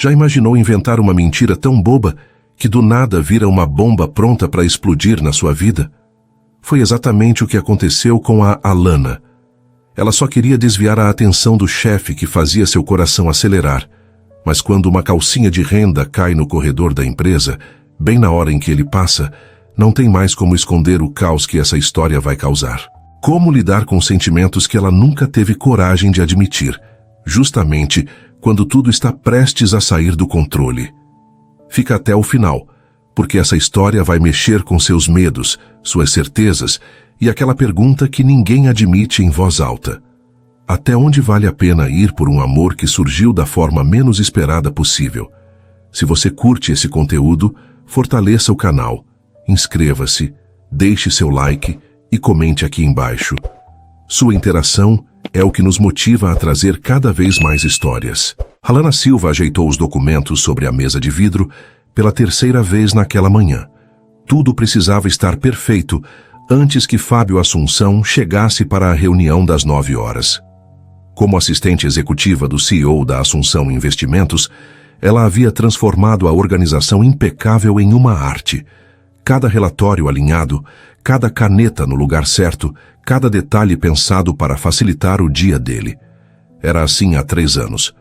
Já imaginou inventar uma mentira tão boba que do nada vira uma bomba pronta para explodir na sua vida? Foi exatamente o que aconteceu com a Alana. Ela só queria desviar a atenção do chefe que fazia seu coração acelerar. Mas quando uma calcinha de renda cai no corredor da empresa, bem na hora em que ele passa, não tem mais como esconder o caos que essa história vai causar. Como lidar com sentimentos que ela nunca teve coragem de admitir, justamente quando tudo está prestes a sair do controle. Fica até o final, porque essa história vai mexer com seus medos, suas certezas e aquela pergunta que ninguém admite em voz alta. Até onde vale a pena ir por um amor que surgiu da forma menos esperada possível? Se você curte esse conteúdo, fortaleça o canal, inscreva-se, deixe seu like e comente aqui embaixo. Sua interação é o que nos motiva a trazer cada vez mais histórias. Alana Silva ajeitou os documentos sobre a mesa de vidro pela terceira vez naquela manhã. Tudo precisava estar perfeito antes que Fábio Assunção chegasse para a reunião das 9 horas. Como assistente executiva do CEO da Assunção Investimentos, ela havia transformado a organização impecável em uma arte. Cada relatório alinhado, cada caneta no lugar certo, cada detalhe pensado para facilitar o dia dele. Era assim há 3 anos.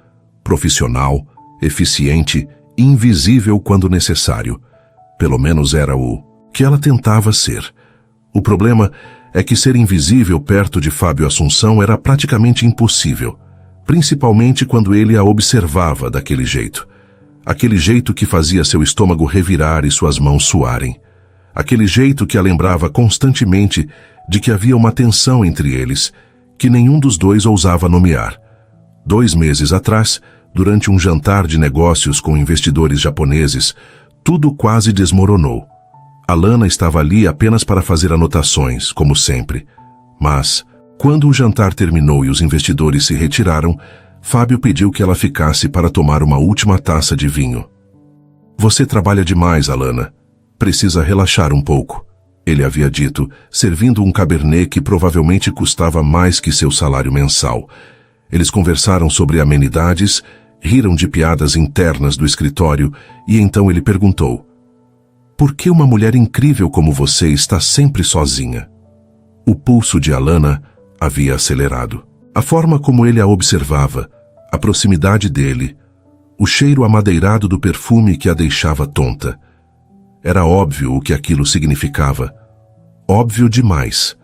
Profissional, eficiente, invisível quando necessário. Pelo menos era o que ela tentava ser. O problema é que ser invisível perto de Fábio Assunção era praticamente impossível, principalmente quando ele a observava daquele jeito. Aquele jeito que fazia seu estômago revirar e suas mãos suarem. Aquele jeito que a lembrava constantemente de que havia uma tensão entre eles, que nenhum dos dois ousava nomear. 2 meses atrás, durante um jantar de negócios com investidores japoneses, tudo quase desmoronou. Alana estava ali apenas para fazer anotações, como sempre. Mas, quando o jantar terminou e os investidores se retiraram, Fábio pediu que ela ficasse para tomar uma última taça de vinho. "Você trabalha demais, Alana. Precisa relaxar um pouco", ele havia dito, servindo um cabernet que provavelmente custava mais que seu salário mensal. Eles conversaram sobre amenidades, riram de piadas internas do escritório e então ele perguntou: "Por que uma mulher incrível como você está sempre sozinha?" O pulso de Alana havia acelerado. A forma como ele a observava, a proximidade dele, o cheiro amadeirado do perfume que a deixava tonta. Era óbvio o que aquilo significava. Óbvio demais.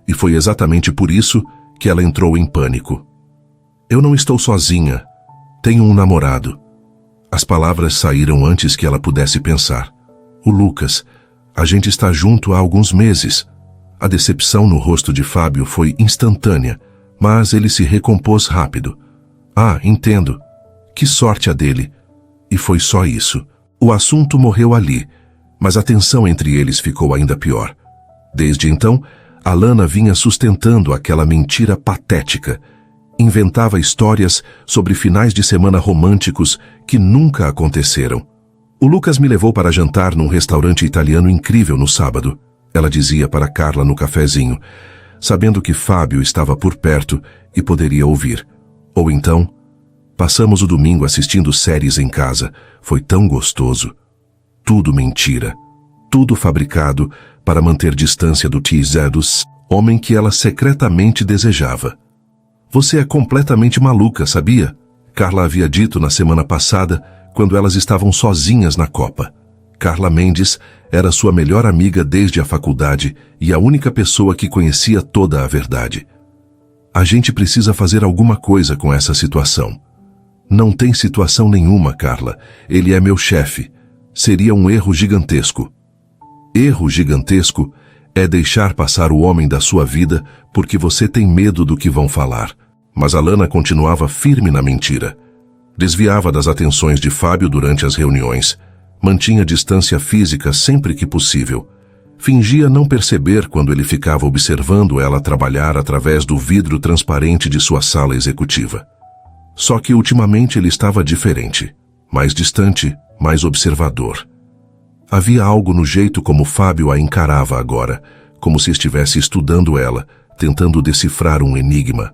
E foi exatamente por isso que ela entrou em pânico. "Eu não estou sozinha. Tenho um namorado." As palavras saíram antes que ela pudesse pensar. "O Lucas. A gente está junto há alguns meses." A decepção no rosto de Fábio foi instantânea, mas ele se recompôs rápido. "Ah, entendo. Que sorte a dele." E foi só isso. O assunto morreu ali, mas a tensão entre eles ficou ainda pior. Desde então, Alana vinha sustentando aquela mentira patética. Inventava histórias sobre finais de semana românticos que nunca aconteceram. "O Lucas me levou para jantar num restaurante italiano incrível no sábado", ela dizia para Carla no cafezinho, sabendo que Fábio estava por perto e poderia ouvir. Ou então, "Passamos o domingo assistindo séries em casa. Foi tão gostoso." Tudo mentira. Tudo fabricado para manter distância do T-Zedos, homem que ela secretamente desejava. "Você é completamente maluca, sabia?" Carla havia dito na semana passada, quando elas estavam sozinhas na Copa. Carla Mendes era sua melhor amiga desde a faculdade e a única pessoa que conhecia toda a verdade. "A gente precisa fazer alguma coisa com essa situação." "Não tem situação nenhuma, Carla. Ele é meu chefe. Seria um erro gigantesco." Erro gigantesco é deixar passar o homem da sua vida porque você tem medo do que vão falar. Mas Alana continuava firme na mentira. Desviava das atenções de Fábio durante as reuniões. Mantinha distância física sempre que possível. Fingia não perceber quando ele ficava observando ela trabalhar através do vidro transparente de sua sala executiva. Só que ultimamente ele estava diferente. Mais distante, mais observador. Havia algo no jeito como Fábio a encarava agora, como se estivesse estudando ela, tentando decifrar um enigma.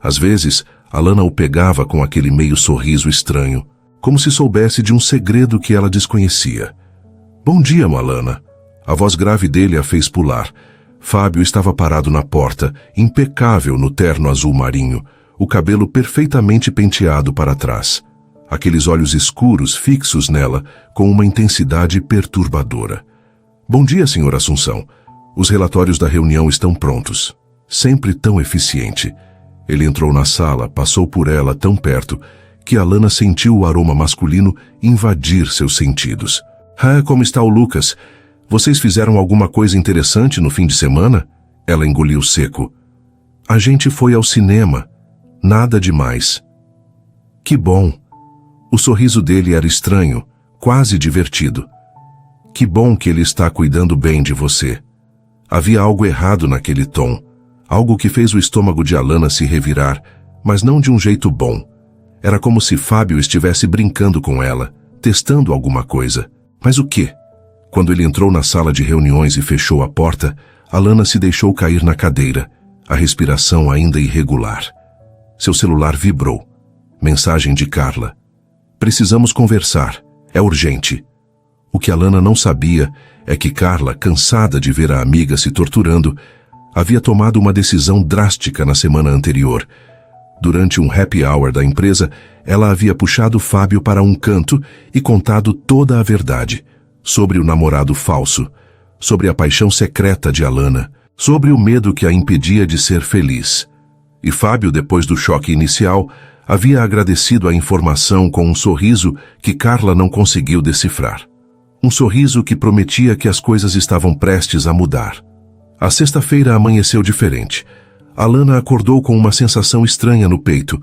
Às vezes, Alana o pegava com aquele meio sorriso estranho, como se soubesse de um segredo que ela desconhecia. Bom dia, Alana. A voz grave dele a fez pular. Fábio estava parado na porta, impecável no terno azul marinho, o cabelo perfeitamente penteado para trás. Aqueles olhos escuros fixos nela, com uma intensidade perturbadora. Bom dia, senhora Assunção. Os relatórios da reunião estão prontos. Sempre tão eficiente. Ele entrou na sala, passou por ela tão perto, que Alana sentiu o aroma masculino invadir seus sentidos. Ah, como está o Lucas? Vocês fizeram alguma coisa interessante no fim de semana? Ela engoliu seco. A gente foi ao cinema. Nada demais. Que bom. O sorriso dele era estranho, quase divertido. Que bom que ele está cuidando bem de você. Havia algo errado naquele tom, algo que fez o estômago de Alana se revirar, mas não de um jeito bom. Era como se Fábio estivesse brincando com ela, testando alguma coisa. Mas o quê? Quando ele entrou na sala de reuniões e fechou a porta, Alana se deixou cair na cadeira, a respiração ainda irregular. Seu celular vibrou. Mensagem de Carla. Precisamos conversar. É urgente. O que Alana não sabia é que Carla, cansada de ver a amiga se torturando, havia tomado uma decisão drástica na semana anterior. Durante um happy hour da empresa, ela havia puxado Fábio para um canto e contado toda a verdade sobre o namorado falso, sobre a paixão secreta de Alana, sobre o medo que a impedia de ser feliz. E Fábio, depois do choque inicial, havia agradecido a informação com um sorriso que Carla não conseguiu decifrar. Um sorriso que prometia que as coisas estavam prestes a mudar. A sexta-feira amanheceu diferente. Alana acordou com uma sensação estranha no peito,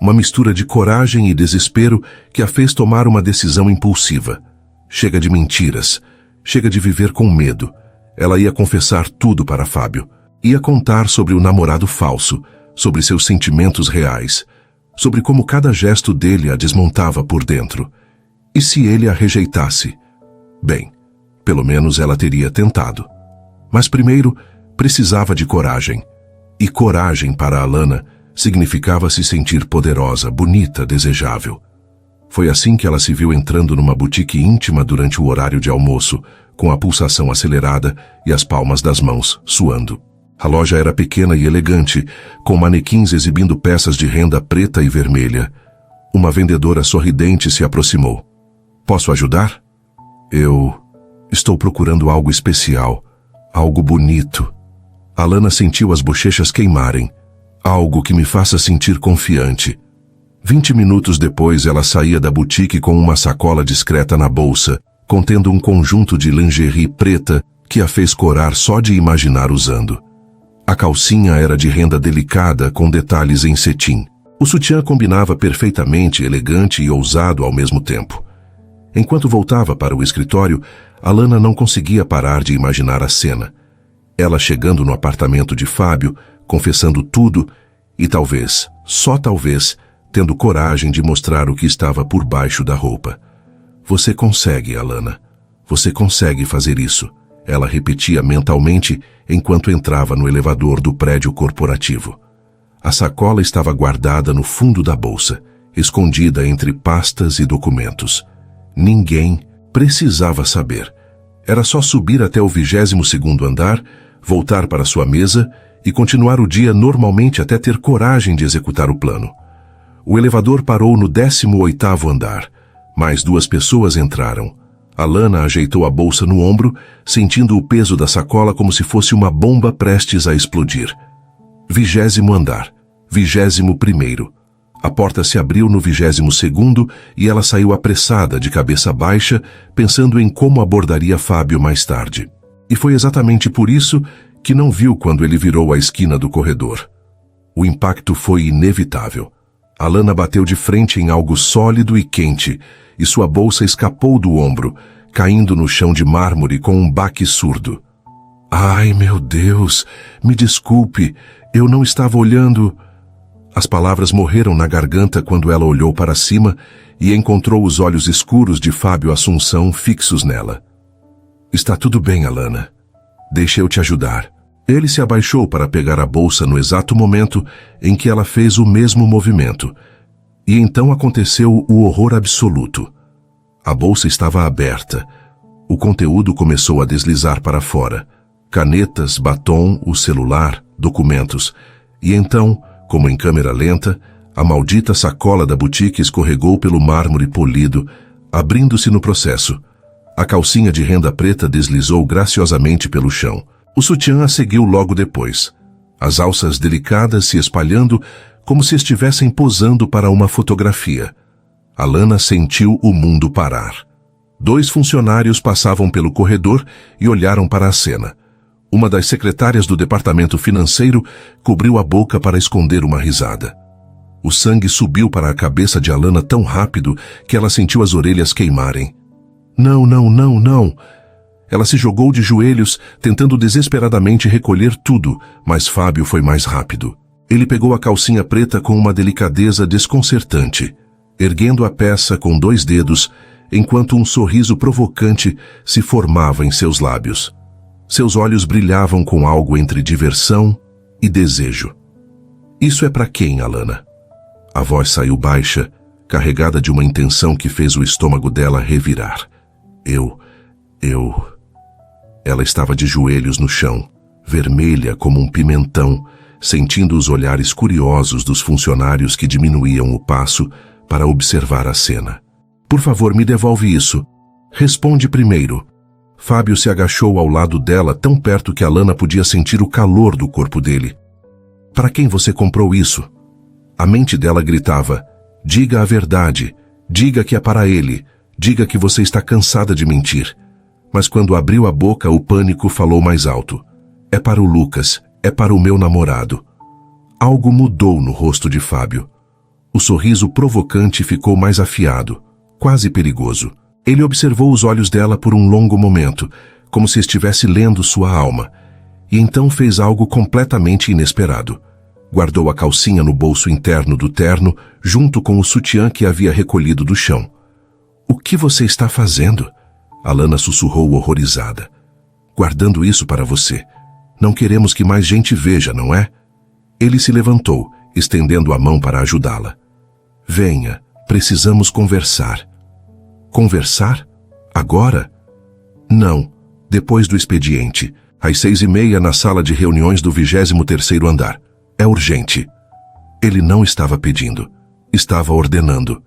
uma mistura de coragem e desespero que a fez tomar uma decisão impulsiva. Chega de mentiras. Chega de viver com medo. Ela ia confessar tudo para Fábio. Ia contar sobre o namorado falso, sobre seus sentimentos reais, sobre como cada gesto dele a desmontava por dentro. E se ele a rejeitasse? Bem, pelo menos ela teria tentado. Mas primeiro, precisava de coragem. E coragem para Alana significava se sentir poderosa, bonita, desejável. Foi assim que ela se viu entrando numa boutique íntima durante o horário de almoço, com a pulsação acelerada e as palmas das mãos suando. A loja era pequena e elegante, com manequins exibindo peças de renda preta e vermelha. Uma vendedora sorridente se aproximou. Posso ajudar? Eu estou procurando algo especial, algo bonito. Alana sentiu as bochechas queimarem. Algo que me faça sentir confiante. 20 minutos depois, ela saía da boutique com uma sacola discreta na bolsa, contendo um conjunto de lingerie preta que a fez corar só de imaginar usando. A calcinha era de renda delicada, com detalhes em cetim. O sutiã combinava perfeitamente, elegante e ousado ao mesmo tempo. Enquanto voltava para o escritório, Alana não conseguia parar de imaginar a cena. Ela chegando no apartamento de Fábio, confessando tudo e talvez, só talvez, tendo coragem de mostrar o que estava por baixo da roupa. Você consegue, Alana. Você consegue fazer isso. Ela repetia mentalmente enquanto entrava no elevador do prédio corporativo. A sacola estava guardada no fundo da bolsa, escondida entre pastas e documentos. Ninguém precisava saber. Era só subir até o 22º andar, voltar para sua mesa e continuar o dia normalmente até ter coragem de executar o plano. O elevador parou no 18º andar. Mais 2 pessoas entraram. Alana ajeitou a bolsa no ombro, sentindo o peso da sacola como se fosse uma bomba prestes a explodir. 20º andar. 21º. A porta se abriu no 22º e ela saiu apressada, de cabeça baixa, pensando em como abordaria Fábio mais tarde. E foi exatamente por isso que não viu quando ele virou a esquina do corredor. O impacto foi inevitável. Alana bateu de frente em algo sólido e quente, e sua bolsa escapou do ombro, caindo no chão de mármore com um baque surdo. Ai, meu Deus, me desculpe, eu não estava olhando... As palavras morreram na garganta quando ela olhou para cima e encontrou os olhos escuros de Fábio Assunção fixos nela. Está tudo bem, Alana. Deixa eu te ajudar. Ele se abaixou para pegar a bolsa no exato momento em que ela fez o mesmo movimento. E então aconteceu o horror absoluto. A bolsa estava aberta. O conteúdo começou a deslizar para fora. Canetas, batom, o celular, documentos. E então, como em câmera lenta, a maldita sacola da boutique escorregou pelo mármore polido, abrindo-se no processo. A calcinha de renda preta deslizou graciosamente pelo chão. O sutiã a seguiu logo depois. As alças delicadas se espalhando como se estivessem posando para uma fotografia. Alana sentiu o mundo parar. 2 funcionários passavam pelo corredor e olharam para a cena. Uma das secretárias do departamento financeiro cobriu a boca para esconder uma risada. O sangue subiu para a cabeça de Alana tão rápido que ela sentiu as orelhas queimarem. Não, não, não, não! Ela se jogou de joelhos, tentando desesperadamente recolher tudo, mas Fábio foi mais rápido. Ele pegou a calcinha preta com uma delicadeza desconcertante, erguendo a peça com 2 dedos, enquanto um sorriso provocante se formava em seus lábios. Seus olhos brilhavam com algo entre diversão e desejo. Isso é para quem, Alana? A voz saiu baixa, carregada de uma intenção que fez o estômago dela revirar. Eu... Ela estava de joelhos no chão, vermelha como um pimentão, sentindo os olhares curiosos dos funcionários que diminuíam o passo para observar a cena. Por favor, me devolve isso. Responde primeiro. Fábio se agachou ao lado dela, tão perto que Alana podia sentir o calor do corpo dele. Para quem você comprou isso? A mente dela gritava, diga a verdade, diga que é para ele, diga que você está cansada de mentir. Mas quando abriu a boca, o pânico falou mais alto. É para o Lucas, é para o meu namorado. Algo mudou no rosto de Fábio. O sorriso provocante ficou mais afiado, quase perigoso. Ele observou os olhos dela por um longo momento, como se estivesse lendo sua alma, e então fez algo completamente inesperado. Guardou a calcinha no bolso interno do terno, junto com o sutiã que havia recolhido do chão. O que você está fazendo? Alana sussurrou horrorizada. Guardando isso para você. Não queremos que mais gente veja, não é? Ele se levantou, estendendo a mão para ajudá-la. Venha, precisamos conversar. Conversar? Agora? Não, depois do expediente. Às 6h30 na sala de reuniões do 23º andar. É urgente. Ele não estava pedindo. Estava ordenando.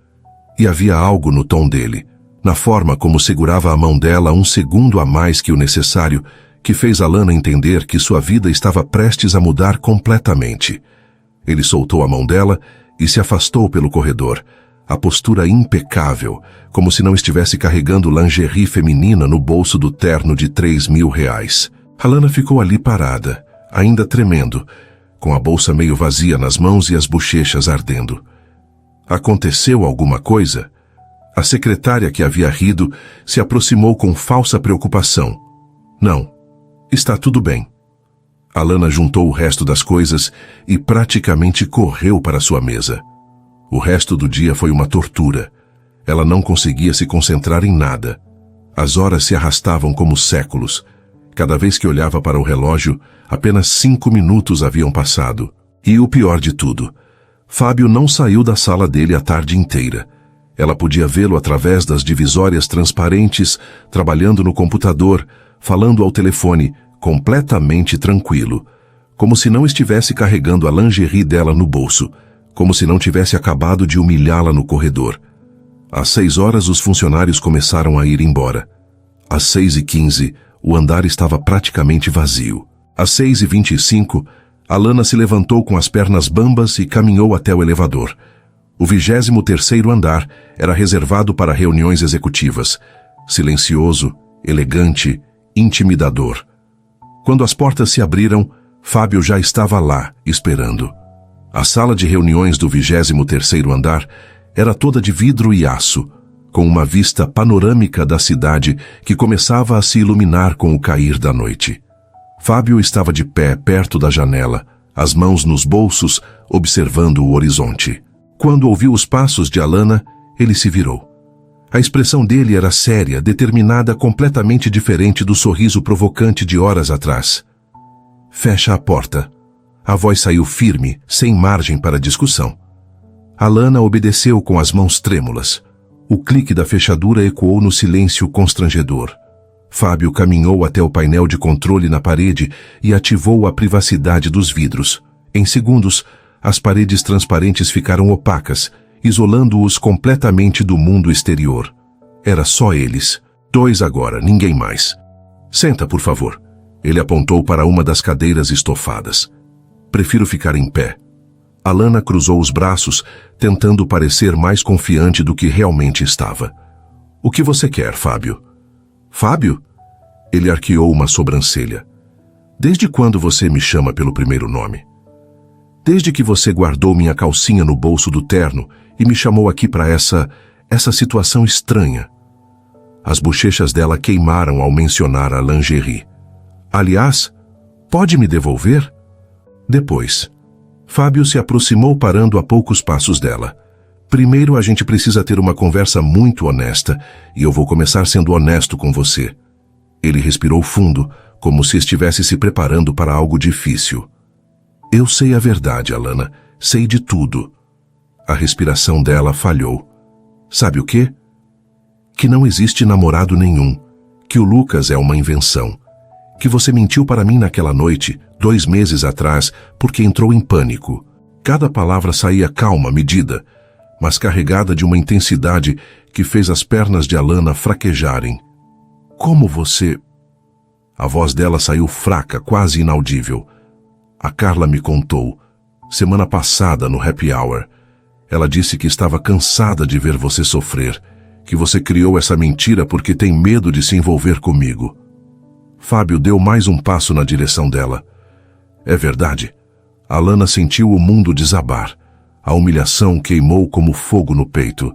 E havia algo no tom dele, na forma como segurava a mão dela 1 segundo a mais que o necessário, que fez Alana entender que sua vida estava prestes a mudar completamente. Ele soltou a mão dela e se afastou pelo corredor, a postura impecável, como se não estivesse carregando lingerie feminina no bolso do terno de R$3.000. Alana ficou ali parada, ainda tremendo, com a bolsa meio vazia nas mãos e as bochechas ardendo. Aconteceu alguma coisa? A secretária que havia rido se aproximou com falsa preocupação. Não, está tudo bem. Alana juntou o resto das coisas e praticamente correu para sua mesa. O resto do dia foi uma tortura. Ela não conseguia se concentrar em nada. As horas se arrastavam como séculos. Cada vez que olhava para o relógio, apenas 5 minutos haviam passado. E o pior de tudo, Fábio não saiu da sala dele a tarde inteira. Ela podia vê-lo através das divisórias transparentes, trabalhando no computador, falando ao telefone, completamente tranquilo, como se não estivesse carregando a lingerie dela no bolso, como se não tivesse acabado de humilhá-la no corredor. Às 6 horas os funcionários começaram a ir embora. Às 6h15, o andar estava praticamente vazio. Às 6h25, Alana se levantou com as pernas bambas e caminhou até o elevador. O 23º andar era reservado para reuniões executivas. Silencioso, elegante, intimidador. Quando as portas se abriram, Fábio já estava lá, esperando. A sala de reuniões do 23º andar era toda de vidro e aço, com uma vista panorâmica da cidade que começava a se iluminar com o cair da noite. Fábio estava de pé perto da janela, as mãos nos bolsos, observando o horizonte. Quando ouviu os passos de Alana, ele se virou. A expressão dele era séria, determinada, completamente diferente do sorriso provocante de horas atrás. Fecha a porta. A voz saiu firme, sem margem para discussão. Alana obedeceu com as mãos trêmulas. O clique da fechadura ecoou no silêncio constrangedor. Fábio caminhou até o painel de controle na parede e ativou a privacidade dos vidros. Em segundos, as paredes transparentes ficaram opacas, isolando-os completamente do mundo exterior. Era só eles. 2 agora, ninguém mais. Senta, por favor. Ele apontou para uma das cadeiras estofadas. Prefiro ficar em pé. Alana cruzou os braços, tentando parecer mais confiante do que realmente estava. O que você quer, Fábio? Fábio? Ele arqueou uma sobrancelha. Desde quando você me chama pelo primeiro nome? Desde que você guardou minha calcinha no bolso do terno e me chamou aqui para essa situação estranha. As bochechas dela queimaram ao mencionar a lingerie. Aliás, pode me devolver? Depois. Fábio se aproximou parando a poucos passos dela. Primeiro a gente precisa ter uma conversa muito honesta e eu vou começar sendo honesto com você. Ele respirou fundo, como se estivesse se preparando para algo difícil. Eu sei a verdade, Alana. Sei de tudo. A respiração dela falhou. Sabe o quê? Que não existe namorado nenhum. Que o Lucas é uma invenção. Que você mentiu para mim naquela noite, 2 meses atrás, porque entrou em pânico. Cada palavra saía calma, medida, mas carregada de uma intensidade que fez as pernas de Alana fraquejarem. Como você... A voz dela saiu fraca, quase inaudível. A Carla me contou. Semana passada, no happy hour. Ela disse que estava cansada de ver você sofrer, que você criou essa mentira porque tem medo de se envolver comigo. Fábio deu mais um passo na direção dela. É verdade. Alana sentiu o mundo desabar. A humilhação queimou como fogo no peito.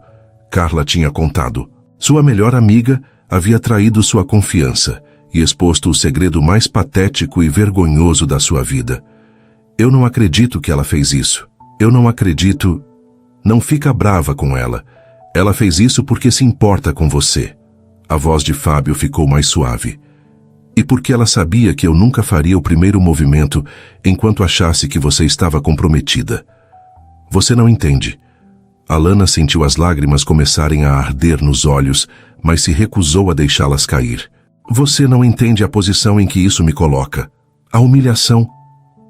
Carla tinha contado. Sua melhor amiga havia traído sua confiança e exposto o segredo mais patético e vergonhoso da sua vida. Eu não acredito que ela fez isso. Eu não acredito... Não fica brava com ela. Ela fez isso porque se importa com você. A voz de Fábio ficou mais suave. E porque ela sabia que eu nunca faria o primeiro movimento enquanto achasse que você estava comprometida. Você não entende. Alana sentiu as lágrimas começarem a arder nos olhos, mas se recusou a deixá-las cair. Você não entende a posição em que isso me coloca. A humilhação.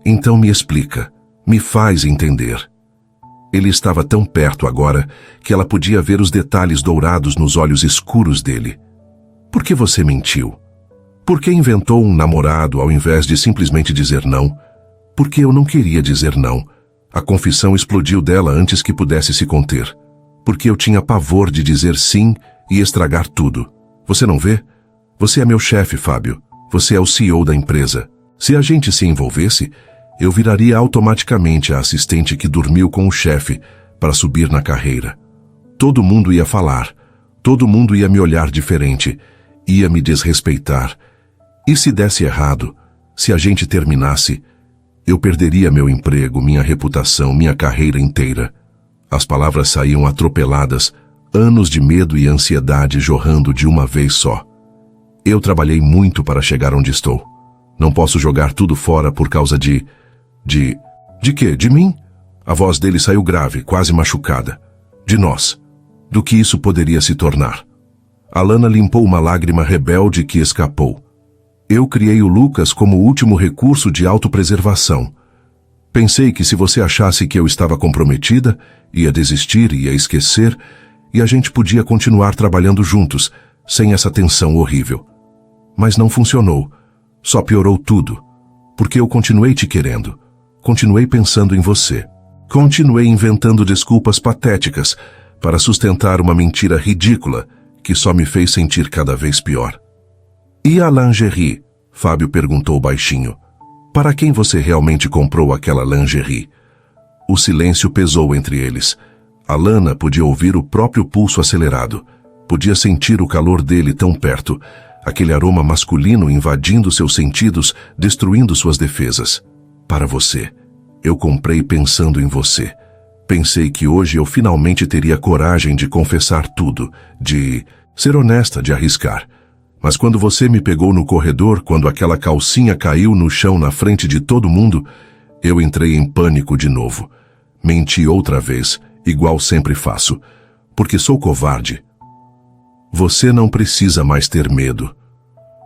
Então me explica. Me faz entender. Ele estava tão perto agora que ela podia ver os detalhes dourados nos olhos escuros dele. Por que você mentiu? Por que inventou um namorado ao invés de simplesmente dizer não? Porque eu não queria dizer não. A confissão explodiu dela antes que pudesse se conter. Porque eu tinha pavor de dizer sim e estragar tudo. Você não vê? Você é meu chefe, Fábio. Você é o CEO da empresa. Se a gente se envolvesse, eu viraria automaticamente a assistente que dormiu com o chefe para subir na carreira. Todo mundo ia falar. Todo mundo ia me olhar diferente. Ia me desrespeitar. E se desse errado, se a gente terminasse, eu perderia meu emprego, minha reputação, minha carreira inteira. As palavras saíam atropeladas, anos de medo e ansiedade jorrando de uma vez só. Eu trabalhei muito para chegar onde estou. Não posso jogar tudo fora por causa de quê? De mim? A voz dele saiu grave, quase machucada. De nós. Do que isso poderia se tornar. Alana limpou uma lágrima rebelde que escapou. Eu criei o Lucas como último recurso de autopreservação. Pensei que se você achasse que eu estava comprometida, ia desistir, ia esquecer, e a gente podia continuar trabalhando juntos, sem essa tensão horrível. Mas não funcionou. Só piorou tudo. Porque eu continuei te querendo. Continuei pensando em você. Continuei inventando desculpas patéticas para sustentar uma mentira ridícula que só me fez sentir cada vez pior. E a lingerie? Fábio perguntou baixinho. Para quem você realmente comprou aquela lingerie? O silêncio pesou entre eles. Alana podia ouvir o próprio pulso acelerado. Podia sentir o calor dele tão perto. Aquele aroma masculino invadindo seus sentidos, destruindo suas defesas. Para você. Eu comprei pensando em você. Pensei que hoje eu finalmente teria coragem de confessar tudo, de ser honesta, de arriscar. Mas quando você me pegou no corredor, quando aquela calcinha caiu no chão na frente de todo mundo, eu entrei em pânico de novo. Menti outra vez, igual sempre faço, porque sou covarde. Você não precisa mais ter medo.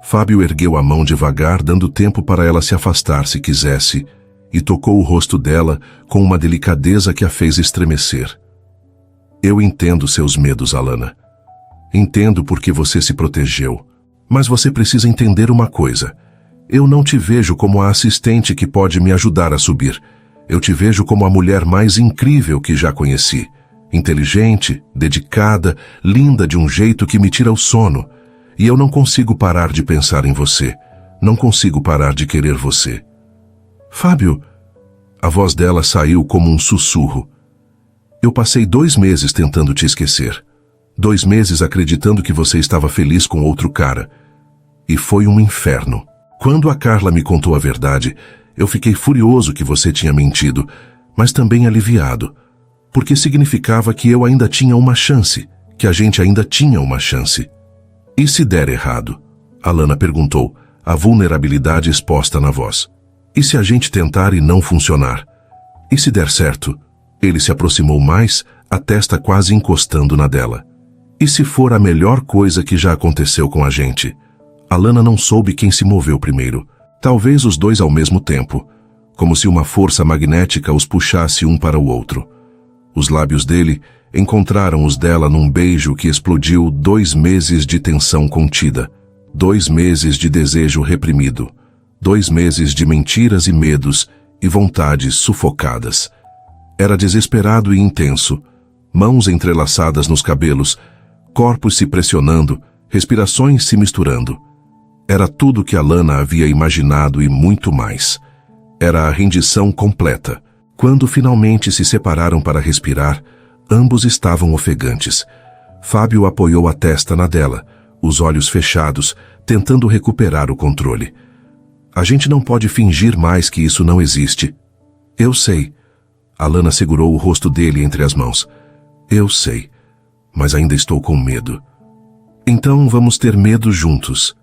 Fábio ergueu a mão devagar, dando tempo para ela se afastar se quisesse, e tocou o rosto dela com uma delicadeza que a fez estremecer. Eu entendo seus medos, Alana. Entendo porque você se protegeu. Mas você precisa entender uma coisa. Eu não te vejo como a assistente que pode me ajudar a subir. Eu te vejo como a mulher mais incrível que já conheci. Inteligente, dedicada, linda de um jeito que me tira o sono. E eu não consigo parar de pensar em você. Não consigo parar de querer você. Fábio, a voz dela saiu como um sussurro. Eu passei 2 meses tentando te esquecer. 2 meses acreditando que você estava feliz com outro cara. E foi um inferno. Quando a Carla me contou a verdade, eu fiquei furioso que você tinha mentido, mas também aliviado, porque significava que eu ainda tinha uma chance, que a gente ainda tinha uma chance. E se der errado? Alana perguntou, a vulnerabilidade exposta na voz. E se a gente tentar e não funcionar? E se der certo? Ele se aproximou mais, a testa quase encostando na dela. E se for a melhor coisa que já aconteceu com a gente? Alana não soube quem se moveu primeiro. Talvez os dois ao mesmo tempo, como se uma força magnética os puxasse um para o outro. Os lábios dele encontraram os dela num beijo que explodiu 2 meses de tensão contida, 2 meses de desejo reprimido, 2 meses de mentiras e medos e vontades sufocadas. Era desesperado e intenso, mãos entrelaçadas nos cabelos, corpos se pressionando, respirações se misturando. Era tudo que Alana havia imaginado e muito mais. Era a rendição completa. Quando finalmente se separaram para respirar, ambos estavam ofegantes. Fábio apoiou a testa na dela, os olhos fechados, tentando recuperar o controle. A gente não pode fingir mais que isso não existe. Eu sei. Alana segurou o rosto dele entre as mãos. Eu sei, mas ainda estou com medo. Então vamos ter medo juntos.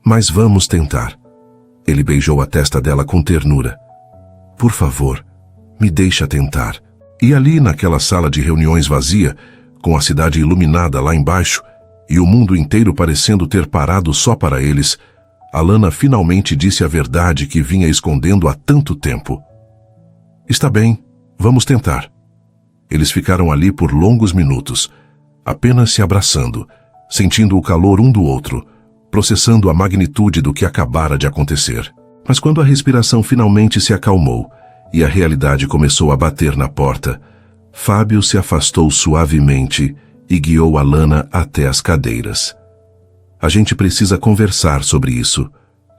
Mas vamos tentar. Ele beijou a testa dela com ternura. Por favor, me deixa tentar. E ali naquela sala de reuniões vazia, com a cidade iluminada lá embaixo, e o mundo inteiro parecendo ter parado só para eles, Alana finalmente disse a verdade que vinha escondendo há tanto tempo. Está bem, vamos tentar. Eles ficaram ali por longos minutos, apenas se abraçando, sentindo o calor um do outro, processando a magnitude do que acabara de acontecer. Mas quando a respiração finalmente se acalmou e a realidade começou a bater na porta, Fábio se afastou suavemente e guiou Alana até as cadeiras. A gente precisa conversar sobre isso,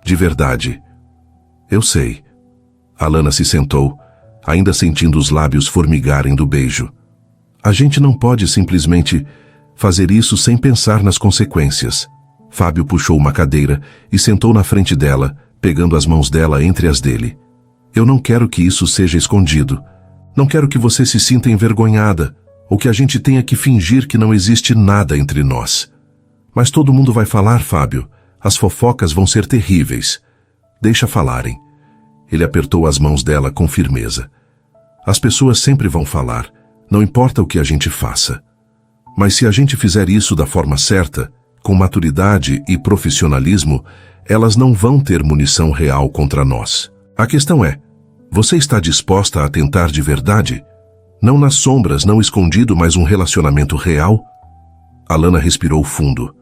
de verdade. Eu sei. Alana se sentou, ainda sentindo os lábios formigarem do beijo. A gente não pode simplesmente fazer isso sem pensar nas consequências. Fábio puxou uma cadeira e sentou na frente dela, pegando as mãos dela entre as dele. Eu não quero que isso seja escondido. Não quero que você se sinta envergonhada, ou que a gente tenha que fingir que não existe nada entre nós. Mas todo mundo vai falar, Fábio. As fofocas vão ser terríveis. Deixa falarem. Ele apertou as mãos dela com firmeza. As pessoas sempre vão falar, não importa o que a gente faça. Mas se a gente fizer isso da forma certa, com maturidade e profissionalismo, elas não vão ter munição real contra nós. A questão é, você está disposta a tentar de verdade? Não nas sombras, não escondido, mas um relacionamento real? Alana respirou fundo.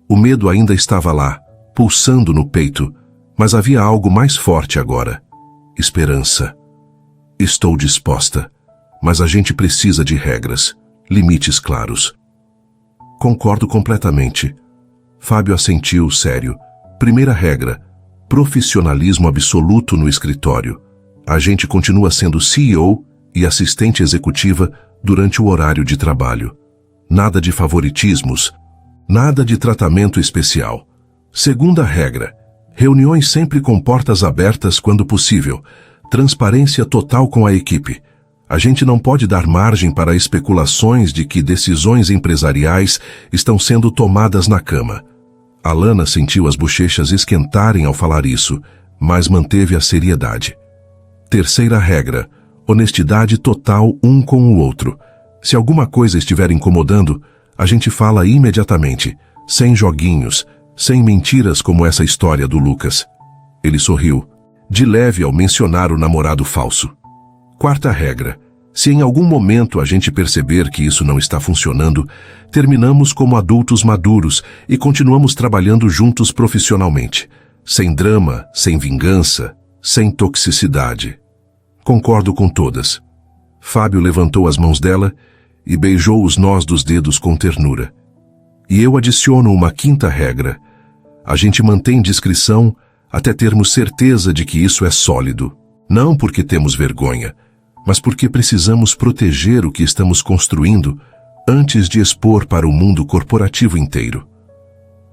O medo ainda estava lá, pulsando no peito, mas havia algo mais forte agora. Esperança. Estou disposta, mas a gente precisa de regras, limites claros. Concordo completamente. Fábio assentiu, sério. Primeira regra, profissionalismo absoluto no escritório. A gente continua sendo CEO e assistente executiva durante o horário de trabalho. Nada de favoritismos, nada de tratamento especial. Segunda regra, reuniões sempre com portas abertas quando possível. Transparência total com a equipe. A gente não pode dar margem para especulações de que decisões empresariais estão sendo tomadas na cama. Alana sentiu as bochechas esquentarem ao falar isso, mas manteve a seriedade. Terceira regra, honestidade total um com o outro. Se alguma coisa estiver incomodando, a gente fala imediatamente, sem joguinhos, sem mentiras como essa história do Lucas. Ele sorriu, de leve ao mencionar o namorado falso. Quarta regra: se em algum momento a gente perceber que isso não está funcionando, terminamos como adultos maduros e continuamos trabalhando juntos profissionalmente, sem drama, sem vingança, sem toxicidade. Concordo com todas. Fábio levantou as mãos dela e beijou os nós dos dedos com ternura. E eu adiciono uma quinta regra: a gente mantém discrição até termos certeza de que isso é sólido. Não porque temos vergonha, mas porque precisamos proteger o que estamos construindo antes de expor para o mundo corporativo inteiro.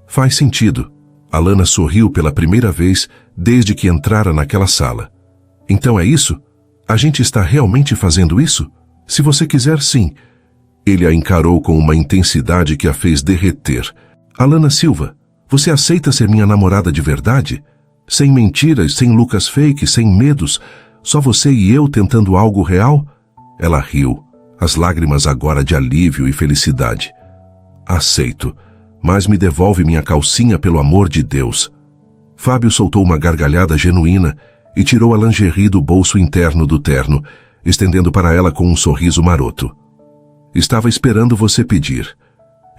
Faz sentido. Alana sorriu pela primeira vez desde que entrara naquela sala. Então é isso? A gente está realmente fazendo isso? Se você quiser, sim. Ele a encarou com uma intensidade que a fez derreter. Alana Silva, você aceita ser minha namorada de verdade? Sem mentiras, sem Lucas fake, sem medos, só você e eu tentando algo real? Ela riu, as lágrimas agora de alívio e felicidade. Aceito, mas me devolve minha calcinha pelo amor de Deus. Fábio soltou uma gargalhada genuína e tirou a lingerie do bolso interno do terno, estendendo para ela com um sorriso maroto. Estava esperando você pedir.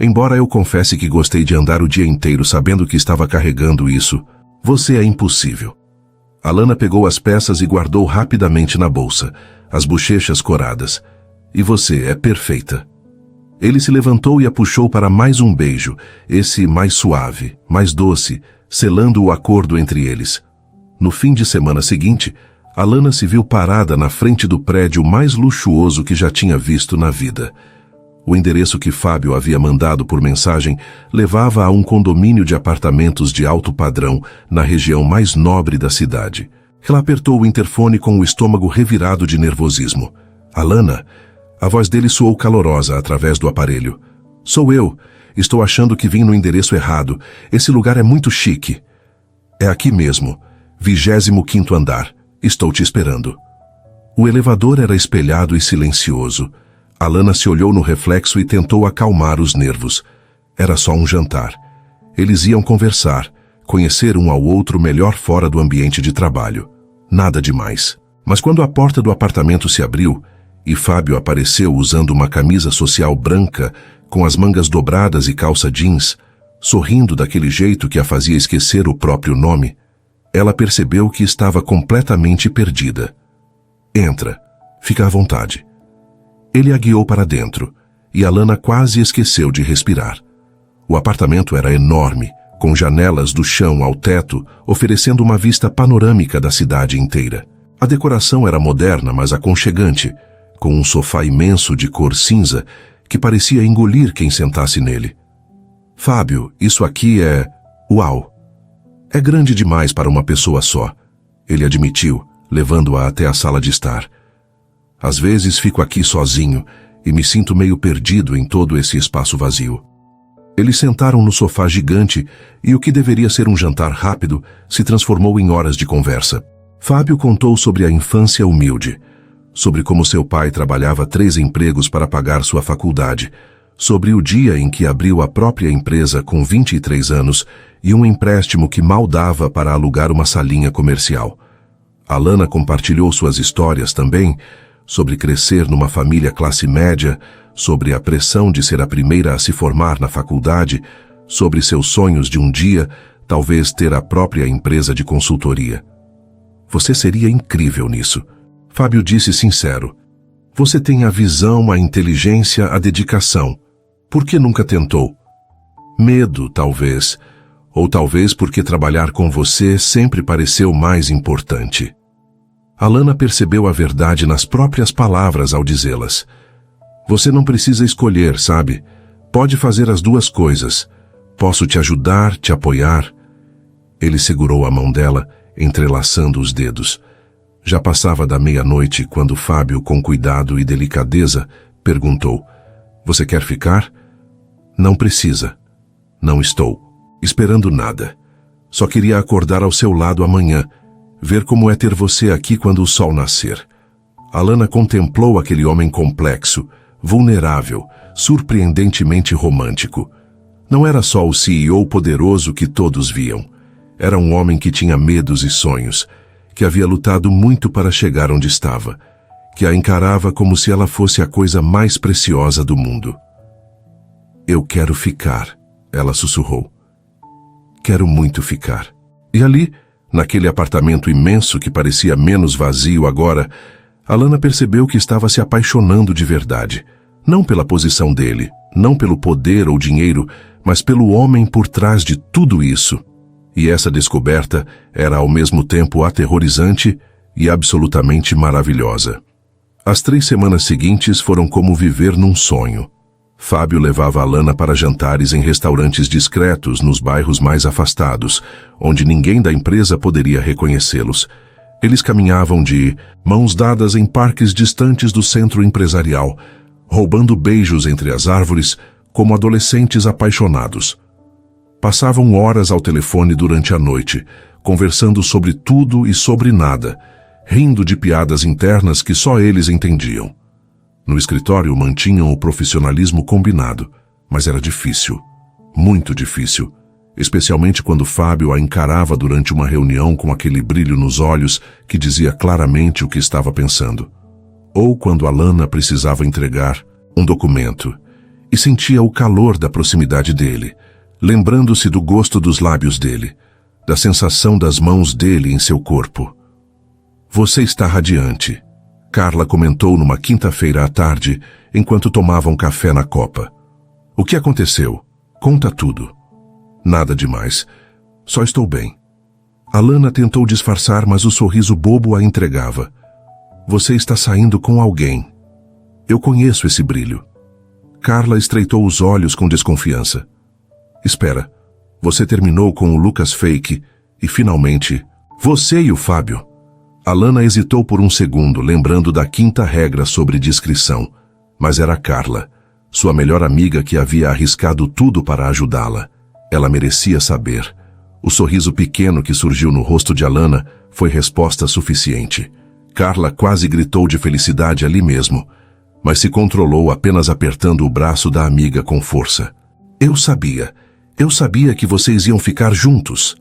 Embora eu confesse que gostei de andar o dia inteiro sabendo que estava carregando isso, você é impossível. Alana pegou as peças e guardou rapidamente na bolsa, as bochechas coradas. E você é perfeita. Ele se levantou e a puxou para mais um beijo, esse mais suave, mais doce, selando o acordo entre eles. No fim de semana seguinte, Alana se viu parada na frente do prédio mais luxuoso que já tinha visto na vida. O endereço que Fábio havia mandado por mensagem levava a um condomínio de apartamentos de alto padrão na região mais nobre da cidade. Ela apertou o interfone com o estômago revirado de nervosismo. Alana, a voz dele soou calorosa através do aparelho. Sou eu. Estou achando que vim no endereço errado. Esse lugar é muito chique. É aqui mesmo. 25º andar. Estou te esperando. O elevador era espelhado e silencioso. Alana se olhou no reflexo e tentou acalmar os nervos. Era só um jantar. Eles iam conversar, conhecer um ao outro melhor fora do ambiente de trabalho. Nada demais. Mas quando a porta do apartamento se abriu e Fábio apareceu usando uma camisa social branca com as mangas dobradas e calça jeans, sorrindo daquele jeito que a fazia esquecer o próprio nome, ela percebeu que estava completamente perdida. Entra. Fica à vontade. Ele a guiou para dentro, e Alana quase esqueceu de respirar. O apartamento era enorme, com janelas do chão ao teto, oferecendo uma vista panorâmica da cidade inteira. A decoração era moderna, mas aconchegante, com um sofá imenso de cor cinza que parecia engolir quem sentasse nele. Fábio, isso aqui é... Uau! É grande demais para uma pessoa só, ele admitiu, levando-a até a sala de estar. Às vezes fico aqui sozinho e me sinto meio perdido em todo esse espaço vazio. Eles sentaram no sofá gigante e o que deveria ser um jantar rápido se transformou em horas de conversa. Fábio contou sobre a infância humilde, sobre como seu pai trabalhava 3 empregos para pagar sua faculdade, sobre o dia em que abriu a própria empresa com 23 anos e um empréstimo que mal dava para alugar uma salinha comercial. Alana compartilhou suas histórias também, sobre crescer numa família classe média, sobre a pressão de ser a primeira a se formar na faculdade, sobre seus sonhos de um dia, talvez ter a própria empresa de consultoria. Você seria incrível nisso. Fábio disse sincero. Você tem a visão, a inteligência, a dedicação. Por que nunca tentou? Medo, talvez. Ou talvez porque trabalhar com você sempre pareceu mais importante. Alana percebeu a verdade nas próprias palavras ao dizê-las. Você não precisa escolher, sabe? Pode fazer as duas coisas. Posso te ajudar, te apoiar. Ele segurou a mão dela, entrelaçando os dedos. Já passava da meia-noite quando Fábio, com cuidado e delicadeza, perguntou: Você quer ficar? Não precisa. Não estou esperando nada. Só queria acordar ao seu lado amanhã, ver como é ter você aqui quando o sol nascer. Alana contemplou aquele homem complexo, vulnerável, surpreendentemente romântico. Não era só o CEO poderoso que todos viam. Era um homem que tinha medos e sonhos, que havia lutado muito para chegar onde estava, que a encarava como se ela fosse a coisa mais preciosa do mundo. Eu quero ficar, ela sussurrou. Quero muito ficar. E ali, naquele apartamento imenso que parecia menos vazio agora, Alana percebeu que estava se apaixonando de verdade. Não pela posição dele, não pelo poder ou dinheiro, mas pelo homem por trás de tudo isso. E essa descoberta era ao mesmo tempo aterrorizante e absolutamente maravilhosa. As 3 semanas seguintes foram como viver num sonho. Fábio levava Alana para jantares em restaurantes discretos nos bairros mais afastados, onde ninguém da empresa poderia reconhecê-los. Eles caminhavam de mãos dadas em parques distantes do centro empresarial, roubando beijos entre as árvores como adolescentes apaixonados. Passavam horas ao telefone durante a noite, conversando sobre tudo e sobre nada, rindo de piadas internas que só eles entendiam. No escritório mantinham o profissionalismo combinado, mas era difícil, muito difícil, especialmente quando Fábio a encarava durante uma reunião com aquele brilho nos olhos que dizia claramente o que estava pensando. Ou quando Alana precisava entregar um documento e sentia o calor da proximidade dele, lembrando-se do gosto dos lábios dele, da sensação das mãos dele em seu corpo. Você está radiante, Carla comentou numa quinta-feira à tarde, enquanto tomavam café na copa. O que aconteceu? Conta tudo. Nada demais. Só estou bem. Alana tentou disfarçar, mas o sorriso bobo a entregava. Você está saindo com alguém. Eu conheço esse brilho. Carla estreitou os olhos com desconfiança. Espera, você terminou com o Lucas Fake e finalmente, você e o Fábio. Alana hesitou por um segundo, lembrando da 5ª regra sobre discrição, mas era Carla, sua melhor amiga que havia arriscado tudo para ajudá-la. Ela merecia saber. O sorriso pequeno que surgiu no rosto de Alana foi resposta suficiente. Carla quase gritou de felicidade ali mesmo, mas se controlou apenas apertando o braço da amiga com força. Eu sabia que vocês iam ficar juntos.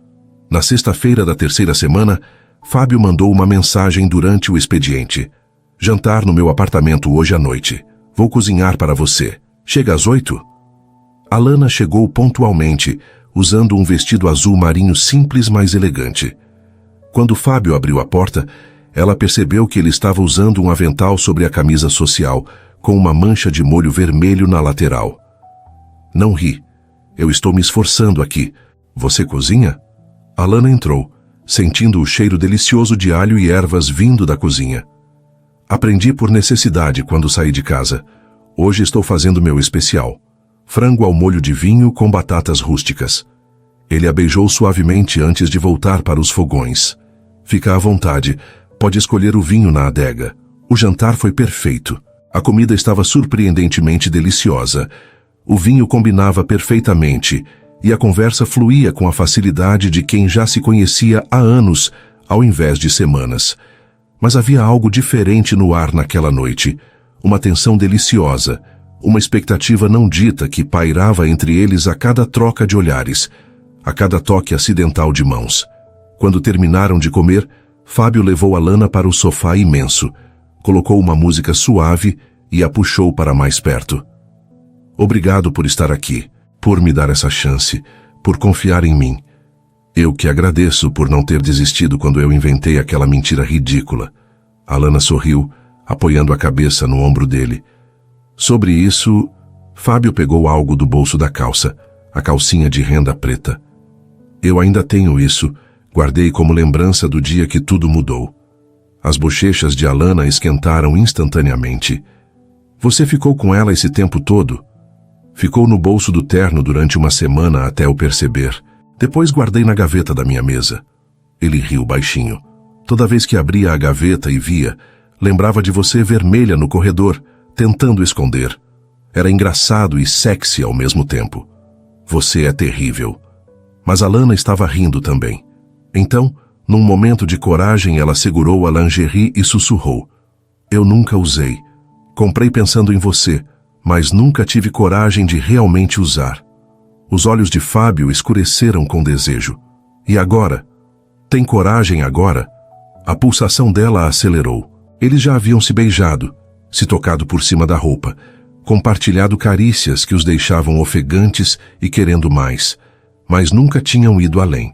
Na sexta-feira da 3ª semana, Fábio mandou uma mensagem durante o expediente. Jantar no meu apartamento hoje à noite. Vou cozinhar para você. Chega às 8? Alana chegou pontualmente, usando um vestido azul marinho simples, mas elegante. Quando Fábio abriu a porta, ela percebeu que ele estava usando um avental sobre a camisa social, com uma mancha de molho vermelho na lateral. Não ri. Eu estou me esforçando aqui. Você cozinha? Alana entrou, sentindo o cheiro delicioso de alho e ervas vindo da cozinha. Aprendi por necessidade quando saí de casa. Hoje estou fazendo meu especial. Frango ao molho de vinho com batatas rústicas. Ele a beijou suavemente antes de voltar para os fogões. Fica à vontade. Pode escolher o vinho na adega. O jantar foi perfeito. A comida estava surpreendentemente deliciosa. O vinho combinava perfeitamente e a conversa fluía com a facilidade de quem já se conhecia há anos, ao invés de semanas. Mas havia algo diferente no ar naquela noite. Uma tensão deliciosa, uma expectativa não dita que pairava entre eles a cada troca de olhares, a cada toque acidental de mãos. Quando terminaram de comer, Fábio levou Alana para o sofá imenso, colocou uma música suave e a puxou para mais perto. Obrigado por estar aqui, por me dar essa chance, por confiar em mim. Eu que agradeço por não ter desistido quando eu inventei aquela mentira ridícula. Alana sorriu, apoiando a cabeça no ombro dele. Sobre isso, Fábio pegou algo do bolso da calça, a calcinha de renda preta. Eu ainda tenho isso, guardei como lembrança do dia que tudo mudou. As bochechas de Alana esquentaram instantaneamente. Você ficou com ela esse tempo todo? Ficou no bolso do terno durante uma semana até eu perceber. Depois guardei na gaveta da minha mesa. Ele riu baixinho. Toda vez que abria a gaveta e via, lembrava de você vermelha no corredor, tentando esconder. Era engraçado e sexy ao mesmo tempo. Você é terrível. Mas Alana estava rindo também. Então, num momento de coragem, ela segurou a lingerie e sussurrou. Eu nunca usei. Comprei pensando em você, mas nunca tive coragem de realmente usar. Os olhos de Fábio escureceram com desejo. E agora? Tem coragem agora? A pulsação dela acelerou. Eles já haviam se beijado, se tocado por cima da roupa, compartilhado carícias que os deixavam ofegantes e querendo mais, mas nunca tinham ido além.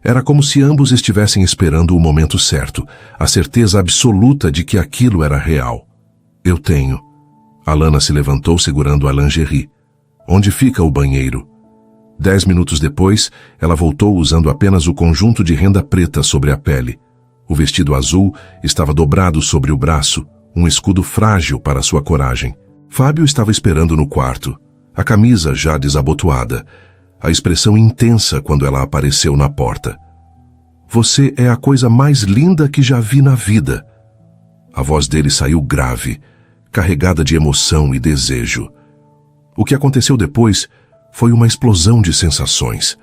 Era como se ambos estivessem esperando o momento certo, a certeza absoluta de que aquilo era real. Eu tenho. Alana se levantou segurando a lingerie. Onde fica o banheiro? 10 minutos depois, ela voltou usando apenas o conjunto de renda preta sobre a pele. O vestido azul estava dobrado sobre o braço, um escudo frágil para sua coragem. Fábio estava esperando no quarto, a camisa já desabotoada, a expressão intensa quando ela apareceu na porta. Você é a coisa mais linda que já vi na vida. A voz dele saiu grave, carregada de emoção e desejo. O que aconteceu depois foi uma explosão de sensações.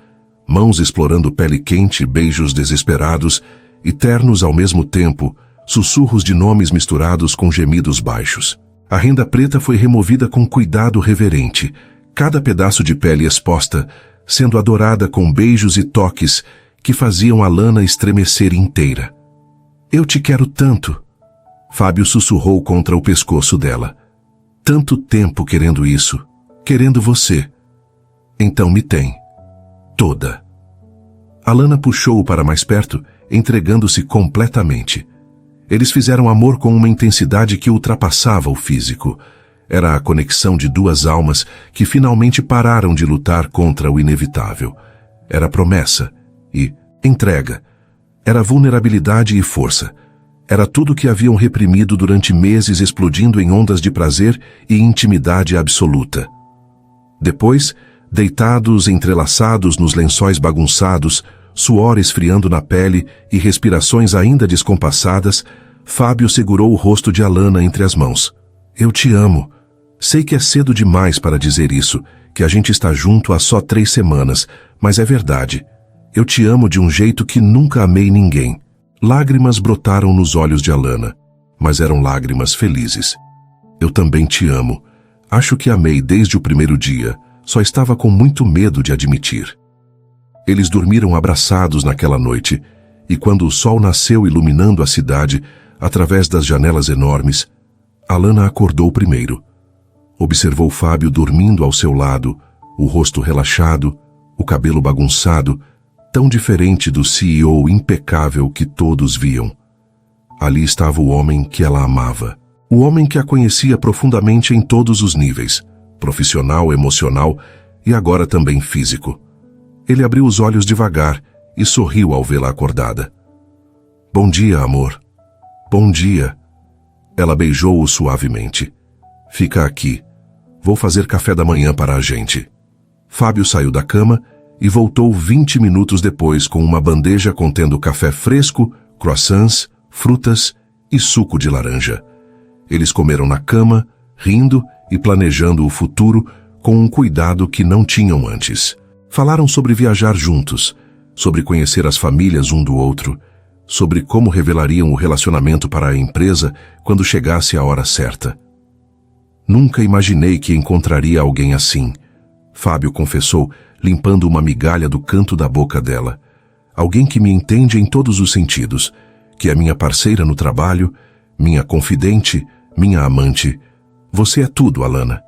Mãos explorando pele quente, beijos desesperados e ternos ao mesmo tempo, sussurros de nomes misturados com gemidos baixos. A renda preta foi removida com cuidado reverente, cada pedaço de pele exposta, sendo adorada com beijos e toques que faziam Alana estremecer inteira. Eu te quero tanto. Fábio sussurrou contra o pescoço dela. Tanto tempo querendo isso, querendo você. Então me tem. Toda. Alana puxou-o para mais perto, entregando-se completamente. Eles fizeram amor com uma intensidade que ultrapassava o físico. Era a conexão de duas almas que finalmente pararam de lutar contra o inevitável. Era promessa e entrega. Era vulnerabilidade e força. Era tudo que haviam reprimido durante meses, explodindo em ondas de prazer e intimidade absoluta. Depois, deitados, entrelaçados nos lençóis bagunçados, suor esfriando na pele e respirações ainda descompassadas, Fábio segurou o rosto de Alana entre as mãos. Eu te amo. Sei que é cedo demais para dizer isso, que a gente está junto há só 3 semanas, mas é verdade. Eu te amo de um jeito que nunca amei ninguém. Lágrimas brotaram nos olhos de Alana, mas eram lágrimas felizes. Eu também te amo. Acho que amei desde o primeiro dia, só estava com muito medo de admitir. Eles dormiram abraçados naquela noite, e quando o sol nasceu iluminando a cidade, através das janelas enormes, Alana acordou primeiro. Observou Fábio dormindo ao seu lado, o rosto relaxado, o cabelo bagunçado, tão diferente do CEO impecável que todos viam. Ali estava o homem que ela amava, o homem que a conhecia profundamente em todos os níveis, profissional, emocional e agora também físico. Ele abriu os olhos devagar e sorriu ao vê-la acordada. Bom dia, amor. Bom dia. Ela beijou-o suavemente. Fica aqui. Vou fazer café da manhã para a gente. Fábio saiu da cama e voltou 20 minutos depois com uma bandeja contendo café fresco, croissants, frutas e suco de laranja. Eles comeram na cama, rindo e planejando o futuro com um cuidado que não tinham antes. Falaram sobre viajar juntos, sobre conhecer as famílias um do outro, sobre como revelariam o relacionamento para a empresa quando chegasse a hora certa. Nunca imaginei que encontraria alguém assim, Fábio confessou, limpando uma migalha do canto da boca dela. Alguém que me entende em todos os sentidos, que é minha parceira no trabalho, minha confidente, minha amante. Você é tudo, Alana.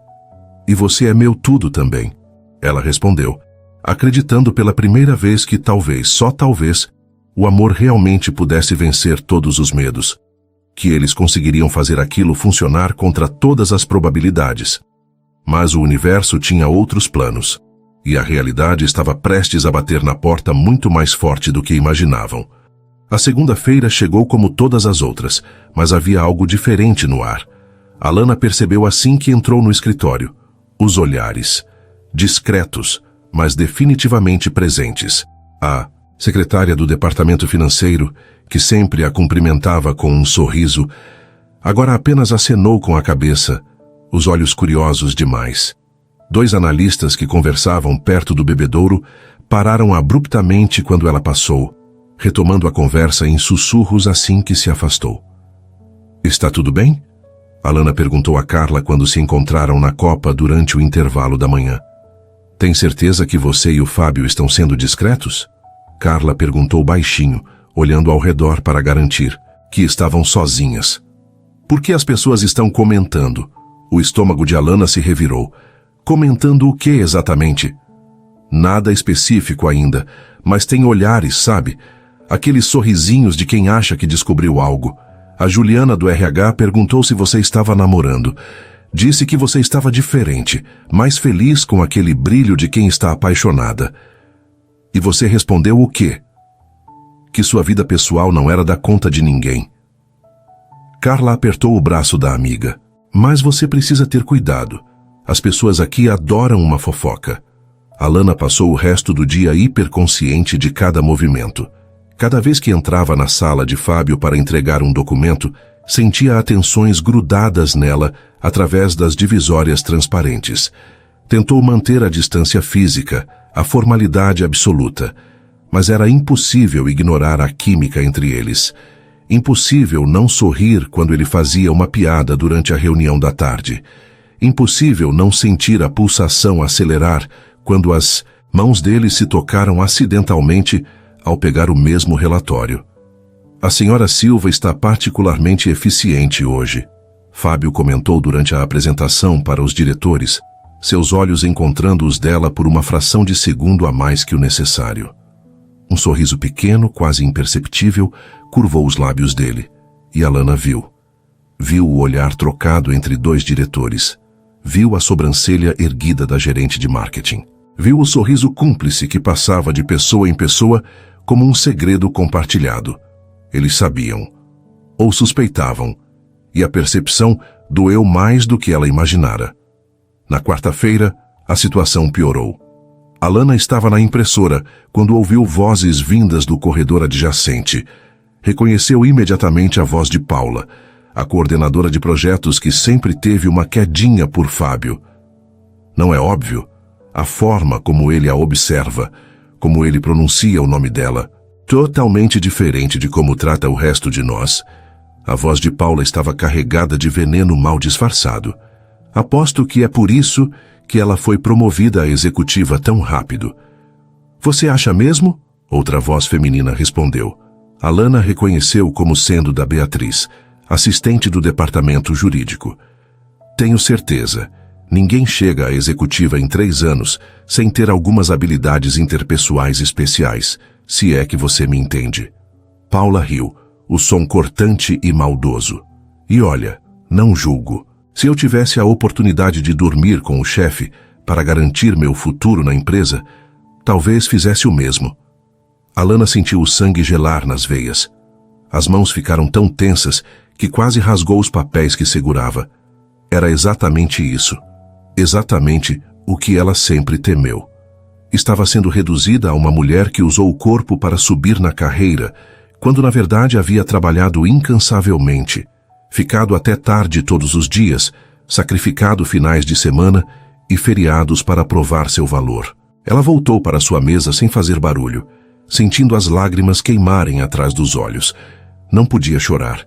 E você é meu tudo também. Ela respondeu, acreditando pela primeira vez que talvez, só talvez, o amor realmente pudesse vencer todos os medos, que eles conseguiriam fazer aquilo funcionar contra todas as probabilidades. Mas o universo tinha outros planos, e a realidade estava prestes a bater na porta muito mais forte do que imaginavam. A segunda-feira chegou como todas as outras, mas havia algo diferente no ar. Alana percebeu assim que entrou no escritório. Os olhares, discretos, mas definitivamente presentes. A secretária do departamento financeiro, que sempre a cumprimentava com um sorriso, agora apenas acenou com a cabeça, os olhos curiosos demais. 2 analistas que conversavam perto do bebedouro pararam abruptamente quando ela passou, retomando a conversa em sussurros assim que se afastou. Está tudo bem? Alana perguntou a Carla quando se encontraram na copa durante o intervalo da manhã. Tem certeza que você e o Fábio estão sendo discretos? Carla perguntou baixinho, olhando ao redor para garantir que estavam sozinhas. Por que as pessoas estão comentando? O estômago de Alana se revirou. Comentando o que exatamente? Nada específico ainda, mas tem olhares, sabe? Aqueles sorrisinhos de quem acha que descobriu algo. A Juliana do RH perguntou se você estava namorando. Disse que você estava diferente, mais feliz com aquele brilho de quem está apaixonada. E você respondeu o quê? Que sua vida pessoal não era da conta de ninguém. Carla apertou o braço da amiga. Mas você precisa ter cuidado. As pessoas aqui adoram uma fofoca. Alana passou o resto do dia hiperconsciente de cada movimento. Cada vez que entrava na sala de Fábio para entregar um documento, sentia atenções grudadas nela através das divisórias transparentes. Tentou manter a distância física, a formalidade absoluta, mas era impossível ignorar a química entre eles. Impossível não sorrir quando ele fazia uma piada durante a reunião da tarde. Impossível não sentir a pulsação acelerar quando as mãos dele se tocaram acidentalmente ao pegar o mesmo relatório. A senhora Silva está particularmente eficiente hoje, Fábio comentou durante a apresentação para os diretores, seus olhos encontrando os dela por uma fração de segundo a mais que o necessário. Um sorriso pequeno, quase imperceptível, curvou os lábios dele, e Alana viu. Viu o olhar trocado entre dois diretores. Viu a sobrancelha erguida da gerente de marketing. Viu o sorriso cúmplice que passava de pessoa em pessoa como um segredo compartilhado. Eles sabiam, ou suspeitavam, e a percepção doeu mais do que ela imaginara. Na quarta-feira, a situação piorou. Alana estava na impressora quando ouviu vozes vindas do corredor adjacente. Reconheceu imediatamente a voz de Paula, a coordenadora de projetos que sempre teve uma quedinha por Fábio. Não é óbvio? A forma como ele a observa, como ele pronuncia o nome dela, totalmente diferente de como trata o resto de nós. A voz de Paula estava carregada de veneno mal disfarçado. Aposto que é por isso que ela foi promovida a executiva tão rápido. Você acha mesmo? Outra voz feminina respondeu. Alana reconheceu como sendo da Beatriz, assistente do departamento jurídico. Tenho certeza. Ninguém chega à executiva em 3 anos sem ter algumas habilidades interpessoais especiais, se é que você me entende. Paula riu, o som cortante e maldoso. E olha, não julgo. Se eu tivesse a oportunidade de dormir com o chefe para garantir meu futuro na empresa, talvez fizesse o mesmo. Alana sentiu o sangue gelar nas veias. As mãos ficaram tão tensas que quase rasgou os papéis que segurava. Era exatamente isso. Exatamente o que ela sempre temeu. Estava sendo reduzida a uma mulher que usou o corpo para subir na carreira, quando na verdade havia trabalhado incansavelmente, ficado até tarde todos os dias, sacrificado finais de semana e feriados para provar seu valor. Ela voltou para sua mesa sem fazer barulho, sentindo as lágrimas queimarem atrás dos olhos. Não podia chorar.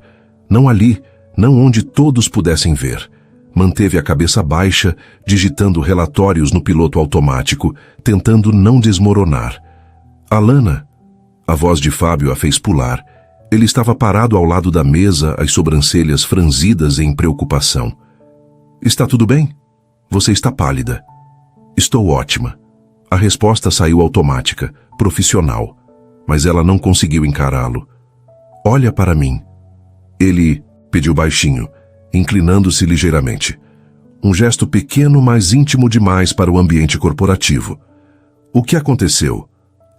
Não ali, não onde todos pudessem ver. Manteve a cabeça baixa, digitando relatórios no piloto automático, tentando não desmoronar. Alana! A voz de Fábio a fez pular. Ele estava parado ao lado da mesa, as sobrancelhas franzidas em preocupação. Está tudo bem? Você está pálida. Estou ótima. A resposta saiu automática, profissional, mas ela não conseguiu encará-lo. Olha para mim. Ele pediu baixinho, inclinando-se ligeiramente. Um gesto pequeno, mas íntimo demais para o ambiente corporativo. O que aconteceu?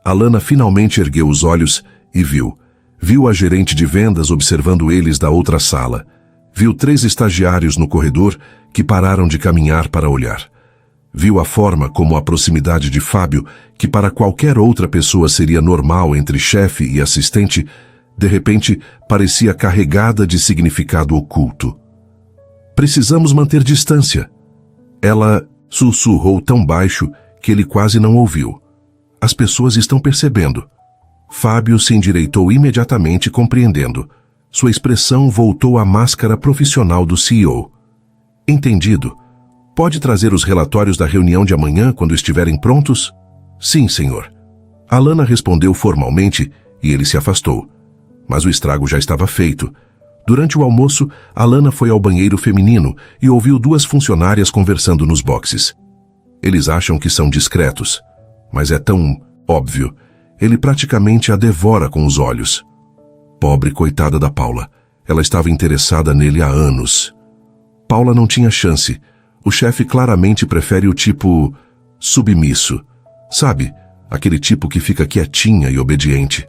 Alana finalmente ergueu os olhos e viu. Viu a gerente de vendas observando eles da outra sala. Viu 3 estagiários no corredor que pararam de caminhar para olhar. Viu a forma como a proximidade de Fábio, que para qualquer outra pessoa seria normal entre chefe e assistente, de repente parecia carregada de significado oculto. Precisamos manter distância. Ela sussurrou tão baixo que ele quase não ouviu. As pessoas estão percebendo. Fábio se endireitou imediatamente, compreendendo. Sua expressão voltou à máscara profissional do CEO. Entendido. Pode trazer os relatórios da reunião de amanhã quando estiverem prontos? Sim, senhor. Alana respondeu formalmente e ele se afastou. Mas o estrago já estava feito. Durante o almoço, Alana foi ao banheiro feminino e ouviu duas funcionárias conversando nos boxes. Eles acham que são discretos, mas é tão óbvio. Ele praticamente a devora com os olhos. Pobre coitada da Paula. Ela estava interessada nele há anos. Paula não tinha chance. O chefe claramente prefere o tipo submisso. Sabe, aquele tipo que fica quietinha e obediente.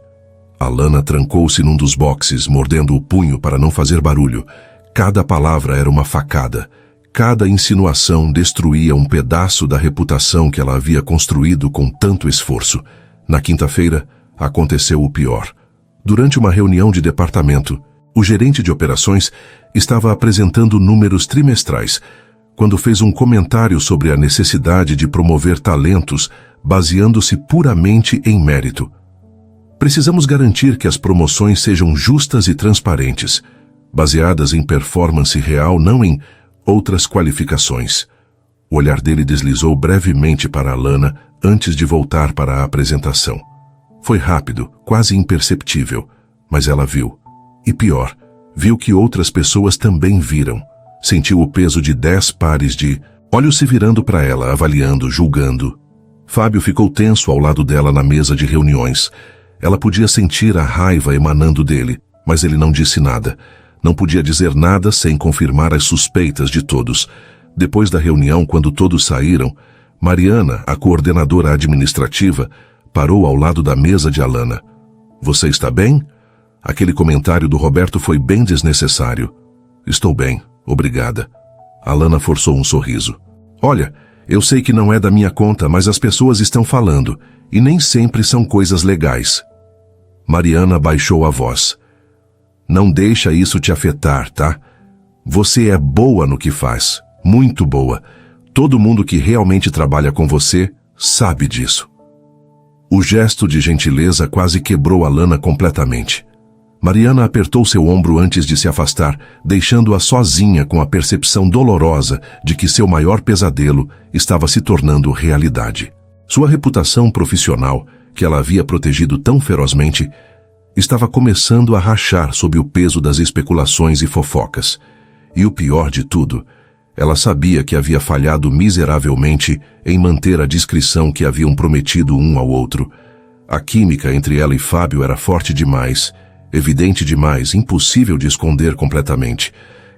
Alana trancou-se num dos boxes, mordendo o punho para não fazer barulho. Cada palavra era uma facada. Cada insinuação destruía um pedaço da reputação que ela havia construído com tanto esforço. Na quinta-feira, aconteceu o pior. Durante uma reunião de departamento, o gerente de operações estava apresentando números trimestrais, quando fez um comentário sobre a necessidade de promover talentos baseando-se puramente em mérito. Precisamos garantir que as promoções sejam justas e transparentes, baseadas em performance real, não em outras qualificações. O olhar dele deslizou brevemente para Alana antes de voltar para a apresentação. Foi rápido, quase imperceptível, mas ela viu. E pior, viu que outras pessoas também viram. Sentiu o peso de 10 pares de olhos se virando para ela, avaliando, julgando. Fábio ficou tenso ao lado dela na mesa de reuniões. Ela podia sentir a raiva emanando dele, mas ele não disse nada. Não podia dizer nada sem confirmar as suspeitas de todos. Depois da reunião, quando todos saíram, Mariana, a coordenadora administrativa, parou ao lado da mesa de Alana. Você está bem? Aquele comentário do Roberto foi bem desnecessário. Estou bem, obrigada. Alana forçou um sorriso. Olha, eu sei que não é da minha conta, mas as pessoas estão falando, e nem sempre são coisas legais. Mariana baixou a voz. Não deixa isso te afetar, tá? Você é boa no que faz, muito boa. Todo mundo que realmente trabalha com você sabe disso. O gesto de gentileza quase quebrou Alana completamente. Mariana apertou seu ombro antes de se afastar, deixando-a sozinha com a percepção dolorosa de que seu maior pesadelo estava se tornando realidade. Sua reputação profissional, que ela havia protegido tão ferozmente, estava começando a rachar sob o peso das especulações e fofocas. E o pior de tudo, ela sabia que havia falhado miseravelmente em manter a discrição que haviam prometido um ao outro. A química entre ela e Fábio era forte demais, evidente demais, impossível de esconder completamente.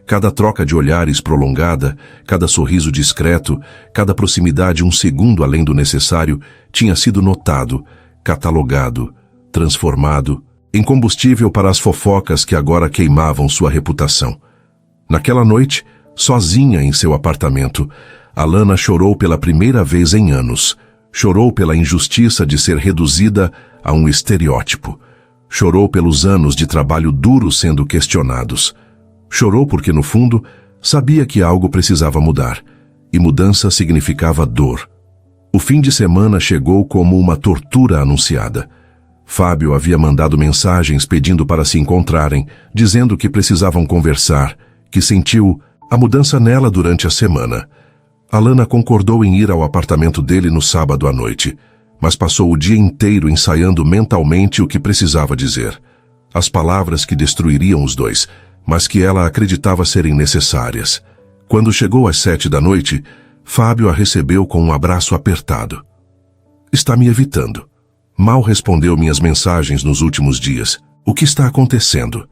Cada troca de olhares prolongada, cada sorriso discreto, cada proximidade um segundo além do necessário, tinha sido notado, catalogado, transformado em combustível para as fofocas que agora queimavam sua reputação. Naquela noite, sozinha em seu apartamento, Alana chorou pela primeira vez em anos. Chorou pela injustiça de ser reduzida a um estereótipo. Chorou pelos anos de trabalho duro sendo questionados. Chorou porque, no fundo, sabia que algo precisava mudar. E mudança significava dor. O fim de semana chegou como uma tortura anunciada. Fábio havia mandado mensagens pedindo para se encontrarem, dizendo que precisavam conversar, que sentiu a mudança nela durante a semana. Alana concordou em ir ao apartamento dele no sábado à noite, mas passou o dia inteiro ensaiando mentalmente o que precisava dizer. As palavras que destruiriam os dois, mas que ela acreditava serem necessárias. Quando chegou às 7 da noite, Fábio a recebeu com um abraço apertado. Está me evitando. Mal respondeu minhas mensagens nos últimos dias. O que está acontecendo?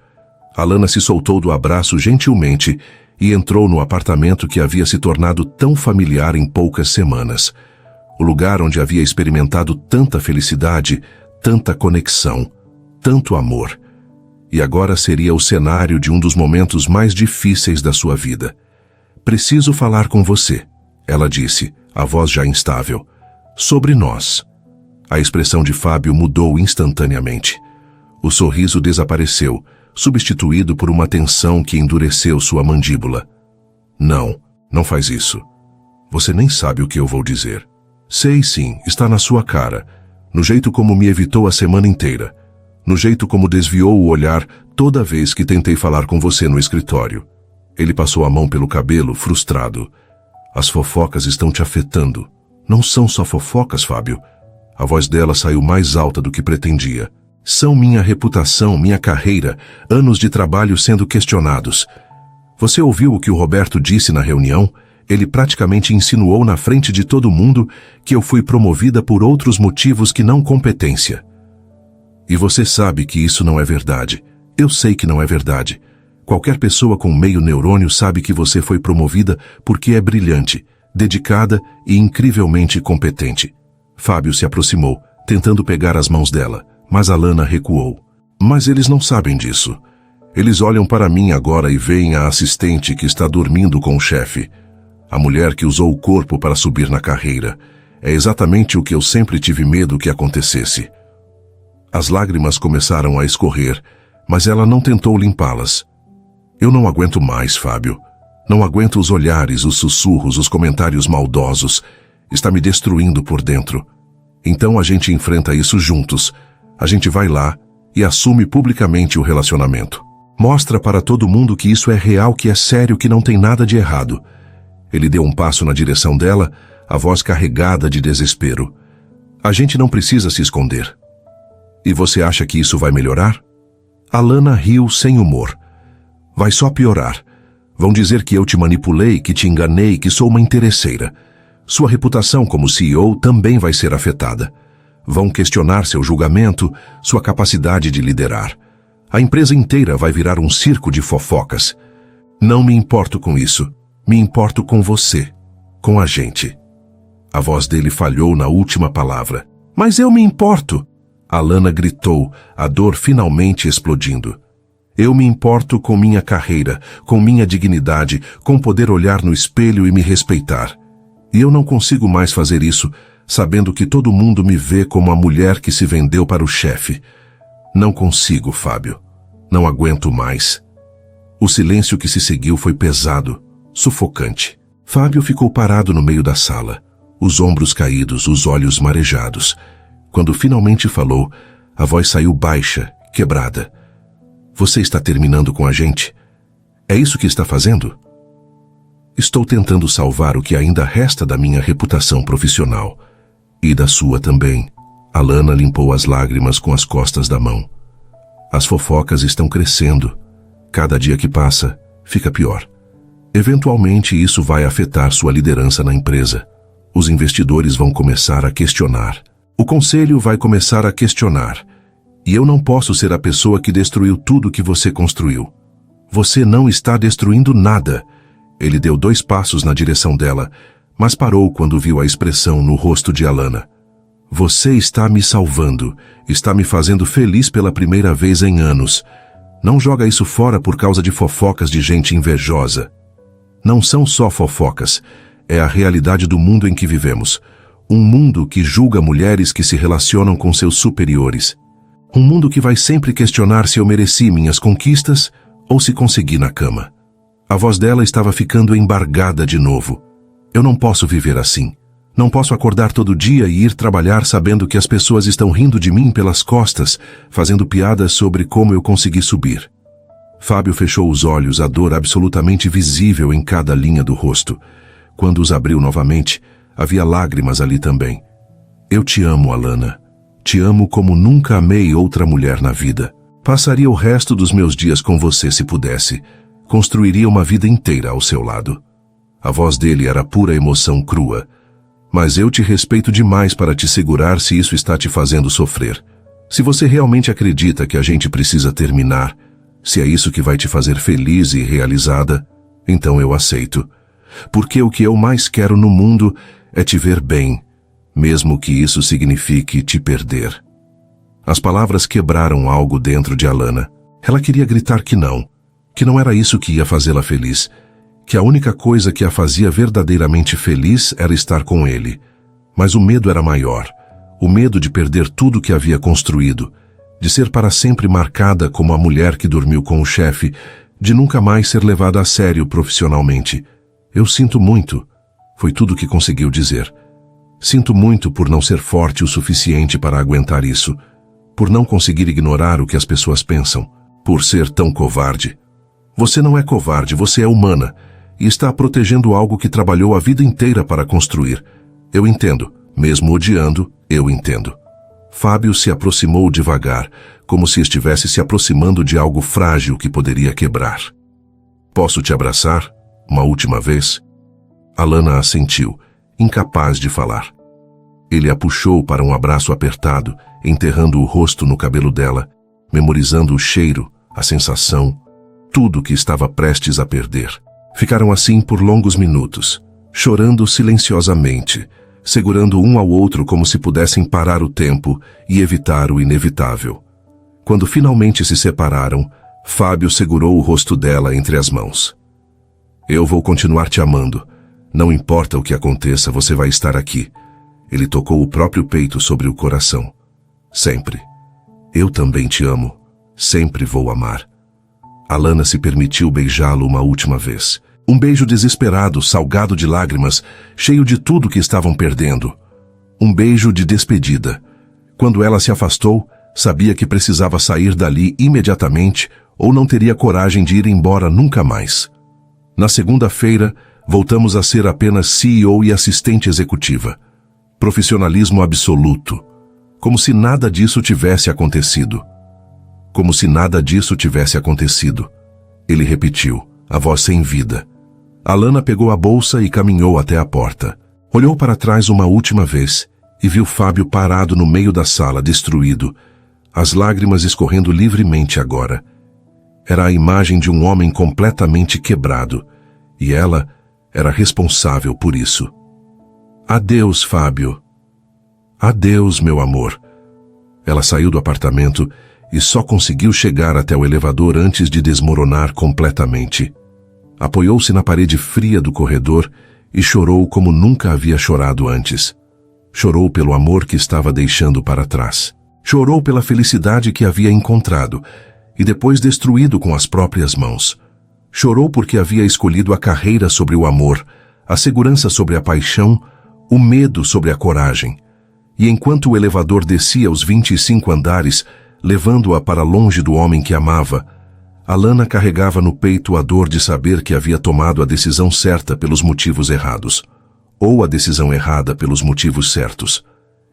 Alana se soltou do abraço gentilmente e entrou no apartamento que havia se tornado tão familiar em poucas semanas. O lugar onde havia experimentado tanta felicidade, tanta conexão, tanto amor. E agora seria o cenário de um dos momentos mais difíceis da sua vida. Preciso falar com você, ela disse, a voz já instável. Sobre nós. A expressão de Fábio mudou instantaneamente. O sorriso desapareceu, substituído por uma tensão que endureceu sua mandíbula. Não, não faz isso. Você nem sabe o que eu vou dizer. Sei sim, está na sua cara, no jeito como me evitou a semana inteira, no jeito como desviou o olhar Toda vez que tentei falar com você no escritório. Ele passou a mão pelo cabelo, frustrado. As fofocas estão te afetando. Não são só fofocas, Fábio. A voz dela saiu mais alta do que pretendia. São minha reputação, minha carreira, anos de trabalho sendo questionados. Você ouviu o que o Roberto disse na reunião? Ele praticamente insinuou na frente de todo mundo que eu fui promovida por outros motivos que não competência. E você sabe que isso não é verdade. Eu sei que não é verdade. Qualquer pessoa com meio neurônio sabe que você foi promovida porque é brilhante, dedicada e incrivelmente competente. Fábio se aproximou, tentando pegar as mãos dela, mas Alana recuou. Mas eles não sabem disso. Eles olham para mim agora e veem a assistente que está dormindo com o chefe. A mulher que usou o corpo para subir na carreira. É exatamente o que eu sempre tive medo que acontecesse. As lágrimas começaram a escorrer, mas ela não tentou limpá-las. Eu não aguento mais, Fábio. Não aguento os olhares, os sussurros, os comentários maldosos. Está me destruindo por dentro. Então a gente enfrenta isso juntos. A gente vai lá e assume publicamente o relacionamento. Mostra para todo mundo que isso é real, que é sério, que não tem nada de errado. Ele deu um passo na direção dela, a voz carregada de desespero. A gente não precisa se esconder. E você acha que isso vai melhorar? Alana riu sem humor. Vai só piorar. Vão dizer que eu te manipulei, que te enganei, que sou uma interesseira. Sua reputação como CEO também vai ser afetada. Vão questionar seu julgamento, sua capacidade de liderar. A empresa inteira vai virar um circo de fofocas. Não me importo com isso. Me importo com você. Com a gente. A voz dele falhou na última palavra. Mas eu me importo. Alana gritou, a dor finalmente explodindo. Eu me importo com minha carreira, com minha dignidade, com poder olhar no espelho e me respeitar. E eu não consigo mais fazer isso, sabendo que todo mundo me vê como a mulher que se vendeu para o chefe. Não consigo, Fábio. Não aguento mais. O silêncio que se seguiu foi pesado, sufocante. Fábio ficou parado no meio da sala, os ombros caídos, os olhos marejados. Quando finalmente falou, a voz saiu baixa, quebrada. Você está terminando com a gente? É isso que está fazendo? Estou tentando salvar o que ainda resta da minha reputação profissional. E da sua também. Alana limpou as lágrimas com as costas da mão. As fofocas estão crescendo. Cada dia que passa, fica pior. Eventualmente isso vai afetar sua liderança na empresa. Os investidores vão começar a questionar. O conselho vai começar a questionar. E eu não posso ser a pessoa que destruiu tudo que você construiu. Você não está destruindo nada. Ele deu 2 passos na direção dela, mas parou quando viu a expressão no rosto de Alana. Você está me salvando, está me fazendo feliz pela primeira vez em anos. Não joga isso fora por causa de fofocas de gente invejosa. Não são só fofocas, é a realidade do mundo em que vivemos. Um mundo que julga mulheres que se relacionam com seus superiores. Um mundo que vai sempre questionar se eu mereci minhas conquistas ou se consegui na cama. A voz dela estava ficando embargada de novo. Eu não posso viver assim. Não posso acordar todo dia e ir trabalhar sabendo que as pessoas estão rindo de mim pelas costas, fazendo piadas sobre como eu consegui subir. Fábio fechou os olhos, a dor absolutamente visível em cada linha do rosto. Quando os abriu novamente, havia lágrimas ali também. Eu te amo, Alana. Te amo como nunca amei outra mulher na vida. Passaria o resto dos meus dias com você se pudesse. Construiria uma vida inteira ao seu lado. A voz dele era pura emoção crua. Mas eu te respeito demais para te segurar se isso está te fazendo sofrer. Se você realmente acredita que a gente precisa terminar, se é isso que vai te fazer feliz e realizada, então eu aceito. Porque o que eu mais quero no mundo é te ver bem, mesmo que isso signifique te perder. As palavras quebraram algo dentro de Alana. Ela queria gritar que não era isso que ia fazê-la feliz, que a única coisa que a fazia verdadeiramente feliz era estar com ele. Mas o medo era maior, o medo de perder tudo que havia construído, de ser para sempre marcada como a mulher que dormiu com o chefe, de nunca mais ser levada a sério profissionalmente. Eu sinto muito, foi tudo que conseguiu dizer. Sinto muito por não ser forte o suficiente para aguentar isso, por não conseguir ignorar o que as pessoas pensam. Por ser tão covarde. Você não é covarde, você é humana e está protegendo algo que trabalhou a vida inteira para construir. Eu entendo, mesmo odiando, eu entendo. Fábio se aproximou devagar, como se estivesse se aproximando de algo frágil que poderia quebrar. Posso te abraçar? Uma última vez? Alana assentiu, incapaz de falar. Ele a puxou para um abraço apertado, enterrando o rosto no cabelo dela, memorizando o cheiro, a sensação, tudo que estava prestes a perder. Ficaram assim por longos minutos, chorando silenciosamente, segurando um ao outro como se pudessem parar o tempo e evitar o inevitável. Quando finalmente se separaram, Fábio segurou o rosto dela entre as mãos. Eu vou continuar te amando. Não importa o que aconteça, você vai estar aqui. Ele tocou o próprio peito sobre o coração. Sempre. Eu também te amo. Sempre vou amar. Alana se permitiu beijá-lo uma última vez. Um beijo desesperado, salgado de lágrimas, cheio de tudo que estavam perdendo. Um beijo de despedida. Quando ela se afastou, sabia que precisava sair dali imediatamente ou não teria coragem de ir embora nunca mais. Na segunda-feira, voltamos a ser apenas CEO e assistente executiva. Profissionalismo absoluto. Como se nada disso tivesse acontecido. Como se nada disso tivesse acontecido. Ele repetiu, a voz sem vida. Alana pegou a bolsa e caminhou até a porta. Olhou para trás uma última vez e viu Fábio parado no meio da sala, destruído, as lágrimas escorrendo livremente agora. Era a imagem de um homem completamente quebrado, e ela era responsável por isso. Adeus, Fábio. Adeus, meu amor. Ela saiu do apartamento e só conseguiu chegar até o elevador antes de desmoronar completamente. Apoiou-se na parede fria do corredor e chorou como nunca havia chorado antes. Chorou pelo amor que estava deixando para trás. Chorou pela felicidade que havia encontrado e depois destruído com as próprias mãos. Chorou porque havia escolhido a carreira sobre o amor, a segurança sobre a paixão, o medo sobre a coragem. E enquanto o elevador descia os 25 andares, levando-a para longe do homem que amava, Alana carregava no peito a dor de saber que havia tomado a decisão certa pelos motivos errados, ou a decisão errada pelos motivos certos.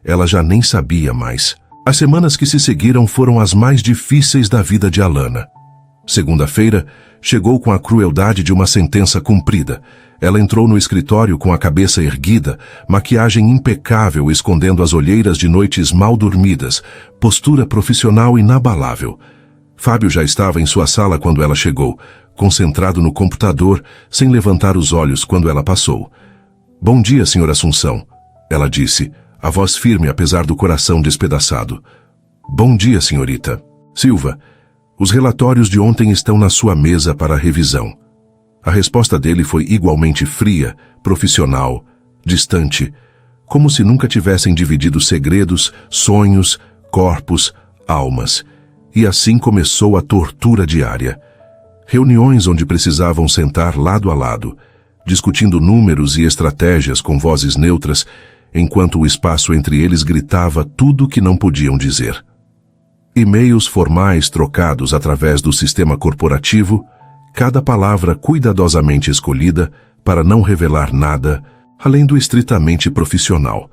Ela já nem sabia mais. As semanas que se seguiram foram as mais difíceis da vida de Alana. Segunda-feira, chegou com a crueldade de uma sentença cumprida. Ela entrou no escritório com a cabeça erguida, maquiagem impecável escondendo as olheiras de noites mal dormidas, postura profissional inabalável. Fábio já estava em sua sala quando ela chegou, concentrado no computador, sem levantar os olhos quando ela passou. Bom dia, Sr. Assunção, ela disse, a voz firme apesar do coração despedaçado. Bom dia, senhorita. Silva, os relatórios de ontem estão na sua mesa para revisão. A resposta dele foi igualmente fria, profissional, distante, como se nunca tivessem dividido segredos, sonhos, corpos, almas. E assim começou a tortura diária. Reuniões onde precisavam sentar lado a lado, discutindo números e estratégias com vozes neutras, enquanto o espaço entre eles gritava tudo que não podiam dizer. E-mails formais trocados através do sistema corporativo, cada palavra cuidadosamente escolhida para não revelar nada, além do estritamente profissional.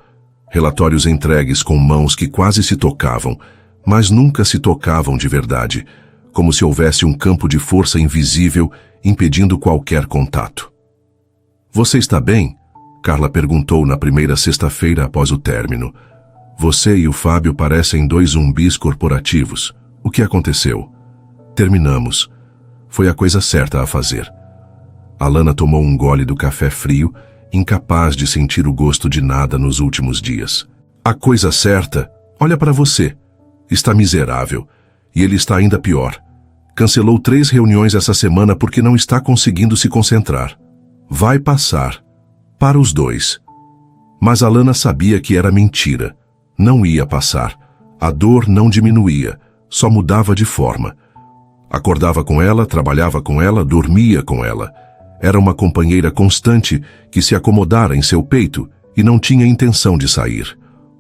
Relatórios entregues com mãos que quase se tocavam, mas nunca se tocavam de verdade, como se houvesse um campo de força invisível impedindo qualquer contato. Você está bem? Carla perguntou na primeira sexta-feira após o término. Você e o Fábio parecem dois zumbis corporativos. O que aconteceu? Terminamos. Foi a coisa certa a fazer. Alana tomou um gole do café frio, incapaz de sentir o gosto de nada nos últimos dias. A coisa certa? Olha para você. Está miserável. E ele está ainda pior. Cancelou 3 reuniões essa semana porque não está conseguindo se concentrar. Vai passar. Para os dois. Mas Alana sabia que era mentira. Não ia passar. A dor não diminuía, só mudava de forma. Acordava com ela, trabalhava com ela, dormia com ela. Era uma companheira constante que se acomodara em seu peito e não tinha intenção de sair.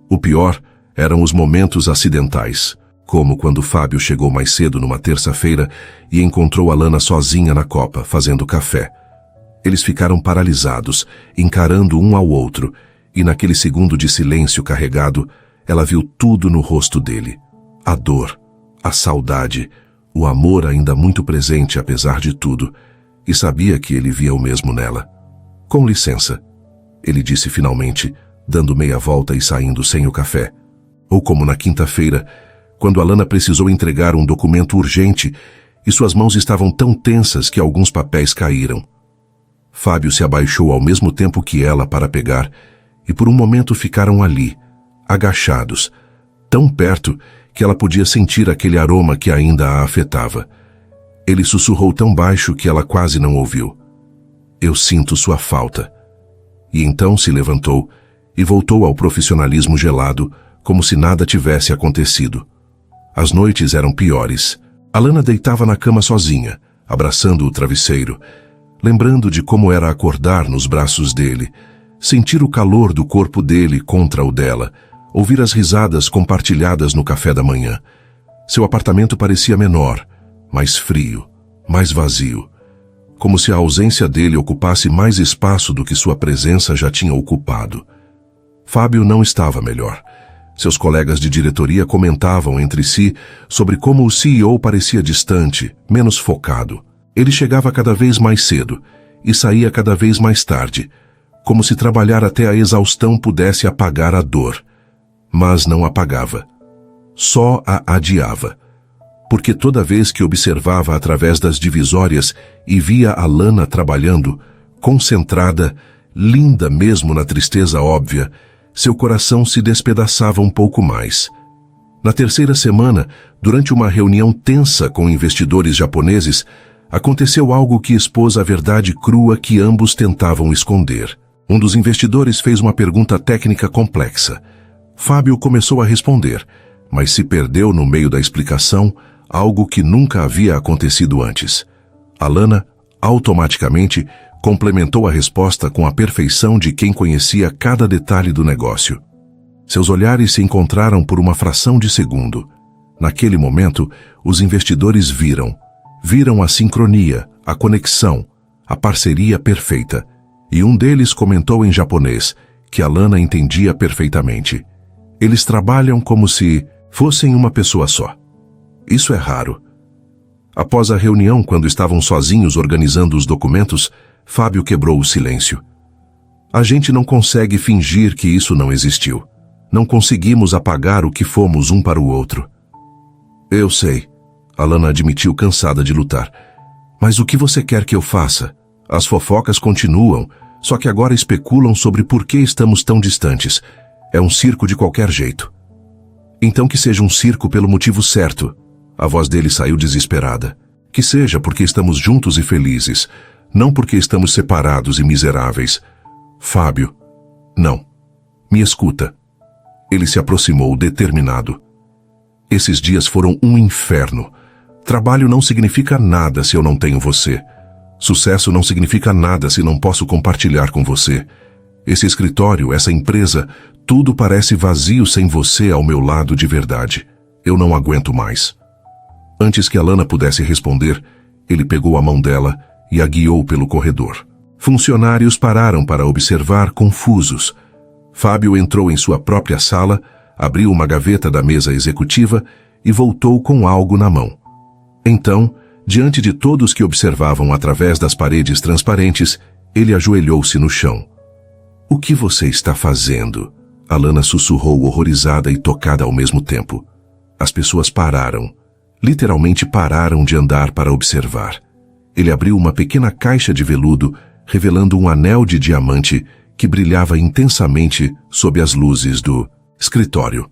O pior eram os momentos acidentais. como quando Fábio chegou mais cedo numa terça-feira e encontrou Alana sozinha na copa, fazendo café. Eles ficaram paralisados, encarando um ao outro, e naquele segundo de silêncio carregado, ela viu tudo no rosto dele. A dor, a saudade, o amor ainda muito presente apesar de tudo, e sabia que ele via o mesmo nela. Com licença, ele disse finalmente, dando meia volta e saindo sem o café. Ou como na quinta-feira, quando Alana precisou entregar um documento urgente e suas mãos estavam tão tensas que alguns papéis caíram. Fábio se abaixou ao mesmo tempo que ela para pegar e por um momento ficaram ali, agachados, tão perto que ela podia sentir aquele aroma que ainda a afetava. Ele sussurrou tão baixo que ela quase não ouviu. Eu sinto sua falta. E então se levantou e voltou ao profissionalismo gelado, como se nada tivesse acontecido. As noites eram piores. Alana deitava na cama sozinha, abraçando o travesseiro, lembrando de como era acordar nos braços dele, sentir o calor do corpo dele contra o dela, ouvir as risadas compartilhadas no café da manhã. Seu apartamento parecia menor, mais frio, mais vazio, como se a ausência dele ocupasse mais espaço do que sua presença já tinha ocupado. Fábio não estava melhor. Seus colegas de diretoria comentavam entre si sobre como o CEO parecia distante, menos focado. Ele chegava cada vez mais cedo e saía cada vez mais tarde, como se trabalhar até a exaustão pudesse apagar a dor. Mas não apagava. Só a adiava. Porque toda vez que observava através das divisórias e via Alana trabalhando, concentrada, linda mesmo na tristeza óbvia, seu coração se despedaçava um pouco mais. Na terceira semana, durante uma reunião tensa com investidores japoneses, aconteceu algo que expôs a verdade crua que ambos tentavam esconder. Um dos investidores fez uma pergunta técnica complexa. Fábio começou a responder, mas se perdeu no meio da explicação, algo que nunca havia acontecido antes. Alana, automaticamente, complementou a resposta com a perfeição de quem conhecia cada detalhe do negócio. Seus olhares se encontraram por uma fração de segundo. Naquele momento, os investidores viram a sincronia, a conexão, a parceria perfeita. E um deles comentou em japonês, que Alana entendia perfeitamente. Eles trabalham como se fossem uma pessoa só. Isso é raro. Após a reunião, quando estavam sozinhos organizando os documentos, Fábio quebrou o silêncio. A gente não consegue fingir que isso não existiu. Não conseguimos apagar o que fomos um para o outro. Eu sei, Alana admitiu cansada de lutar. Mas o que você quer que eu faça? As fofocas continuam, só que agora especulam sobre por que estamos tão distantes. É um circo de qualquer jeito. Então que seja um circo pelo motivo certo. A voz dele saiu desesperada. Que seja porque estamos juntos e felizes, não porque estamos separados e miseráveis. Fábio, não. Me escuta. Ele se aproximou determinado. Esses dias foram um inferno. Trabalho não significa nada se eu não tenho você. Sucesso não significa nada se não posso compartilhar com você. Esse escritório, essa empresa, tudo parece vazio sem você ao meu lado de verdade. Eu não aguento mais. Antes que Alana pudesse responder, ele pegou a mão dela e a guiou pelo corredor. Funcionários pararam para observar confusos. Fábio entrou em sua própria sala, abriu uma gaveta da mesa executiva e voltou com algo na mão. Então, diante de todos que observavam através das paredes transparentes, ele ajoelhou-se no chão. O que você está fazendo? Alana sussurrou horrorizada e tocada ao mesmo tempo. As pessoas pararam. Literalmente pararam de andar para observar. Ele abriu uma pequena caixa de veludo, revelando um anel de diamante que brilhava intensamente sob as luzes do escritório.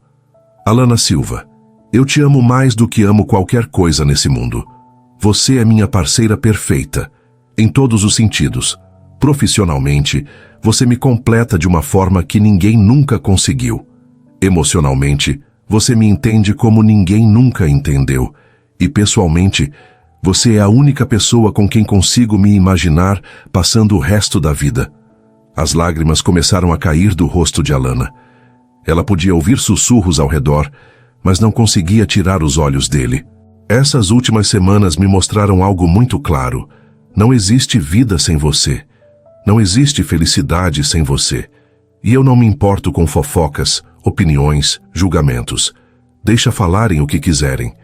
Alana Silva, eu te amo mais do que amo qualquer coisa nesse mundo. Você é minha parceira perfeita, em todos os sentidos. Profissionalmente, você me completa de uma forma que ninguém nunca conseguiu. Emocionalmente, você me entende como ninguém nunca entendeu. E pessoalmente, você é a única pessoa com quem consigo me imaginar passando o resto da vida. As lágrimas começaram a cair do rosto de Alana. Ela podia ouvir sussurros ao redor, mas não conseguia tirar os olhos dele. Essas últimas semanas me mostraram algo muito claro. Não existe vida sem você. Não existe felicidade sem você. E eu não me importo com fofocas, opiniões, julgamentos. Deixa falarem o que quiserem.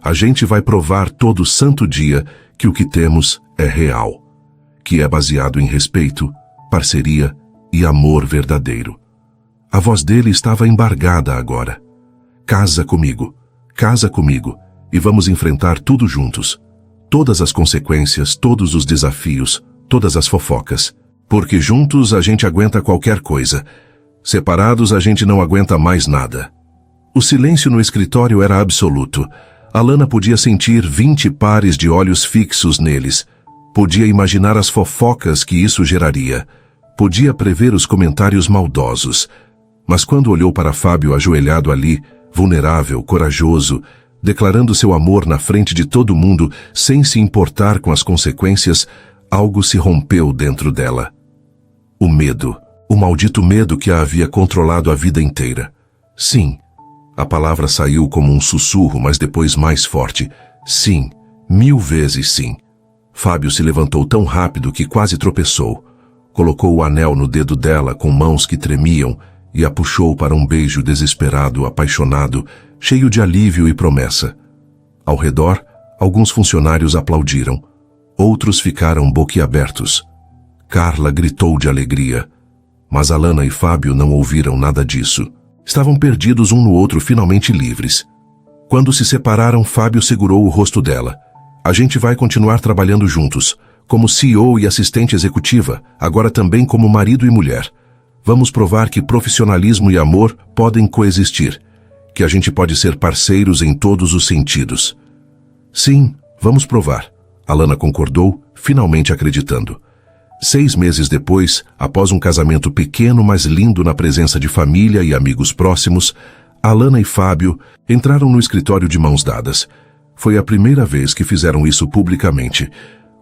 A gente vai provar todo santo dia que o que temos é real, que é baseado em respeito, parceria e amor verdadeiro. A voz dele estava embargada agora. Casa comigo e vamos enfrentar tudo juntos. Todas as consequências, todos os desafios, todas as fofocas. Porque juntos a gente aguenta qualquer coisa. Separados a gente não aguenta mais nada. O silêncio no escritório era absoluto. Alana podia sentir 20 pares de olhos fixos neles. Podia imaginar as fofocas que isso geraria. Podia prever os comentários maldosos. Mas quando olhou para Fábio ajoelhado ali, vulnerável, corajoso, declarando seu amor na frente de todo mundo, sem se importar com as consequências, algo se rompeu dentro dela. O medo, o maldito medo que a havia controlado a vida inteira. Sim. A palavra saiu como um sussurro, mas depois mais forte. Sim, 1000 vezes sim. Fábio se levantou tão rápido que quase tropeçou. Colocou o anel no dedo dela com mãos que tremiam e a puxou para um beijo desesperado, apaixonado, cheio de alívio e promessa. Ao redor, alguns funcionários aplaudiram. Outros ficaram boquiabertos. Carla gritou de alegria. Mas Alana e Fábio não ouviram nada disso. Estavam perdidos um no outro, finalmente livres. Quando se separaram, Fábio segurou o rosto dela. A gente vai continuar trabalhando juntos, como CEO e assistente executiva, agora também como marido e mulher. Vamos provar que profissionalismo e amor podem coexistir, que a gente pode ser parceiros em todos os sentidos. Sim, vamos provar. Alana concordou, finalmente acreditando. 6 meses depois, após um casamento pequeno, mas lindo na presença de família e amigos próximos, Alana e Fábio entraram no escritório de mãos dadas. Foi a primeira vez que fizeram isso publicamente.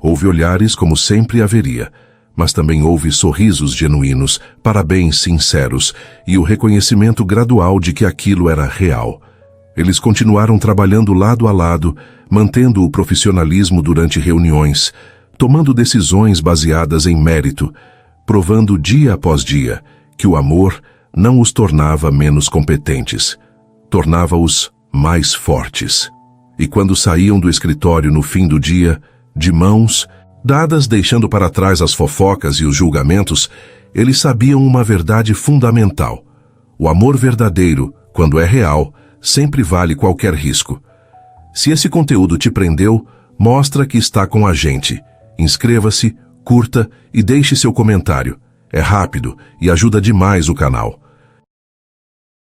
Houve olhares como sempre haveria, mas também houve sorrisos genuínos, parabéns sinceros e o reconhecimento gradual de que aquilo era real. Eles continuaram trabalhando lado a lado, mantendo o profissionalismo durante reuniões, tomando decisões baseadas em mérito, provando dia após dia que o amor não os tornava menos competentes, tornava-os mais fortes. E quando saíam do escritório no fim do dia, de mãos dadas, deixando para trás as fofocas e os julgamentos, eles sabiam uma verdade fundamental. O amor verdadeiro, quando é real, sempre vale qualquer risco. Se esse conteúdo te prendeu, mostra que está com a gente. Inscreva-se, curta e deixe seu comentário. É rápido e ajuda demais o canal.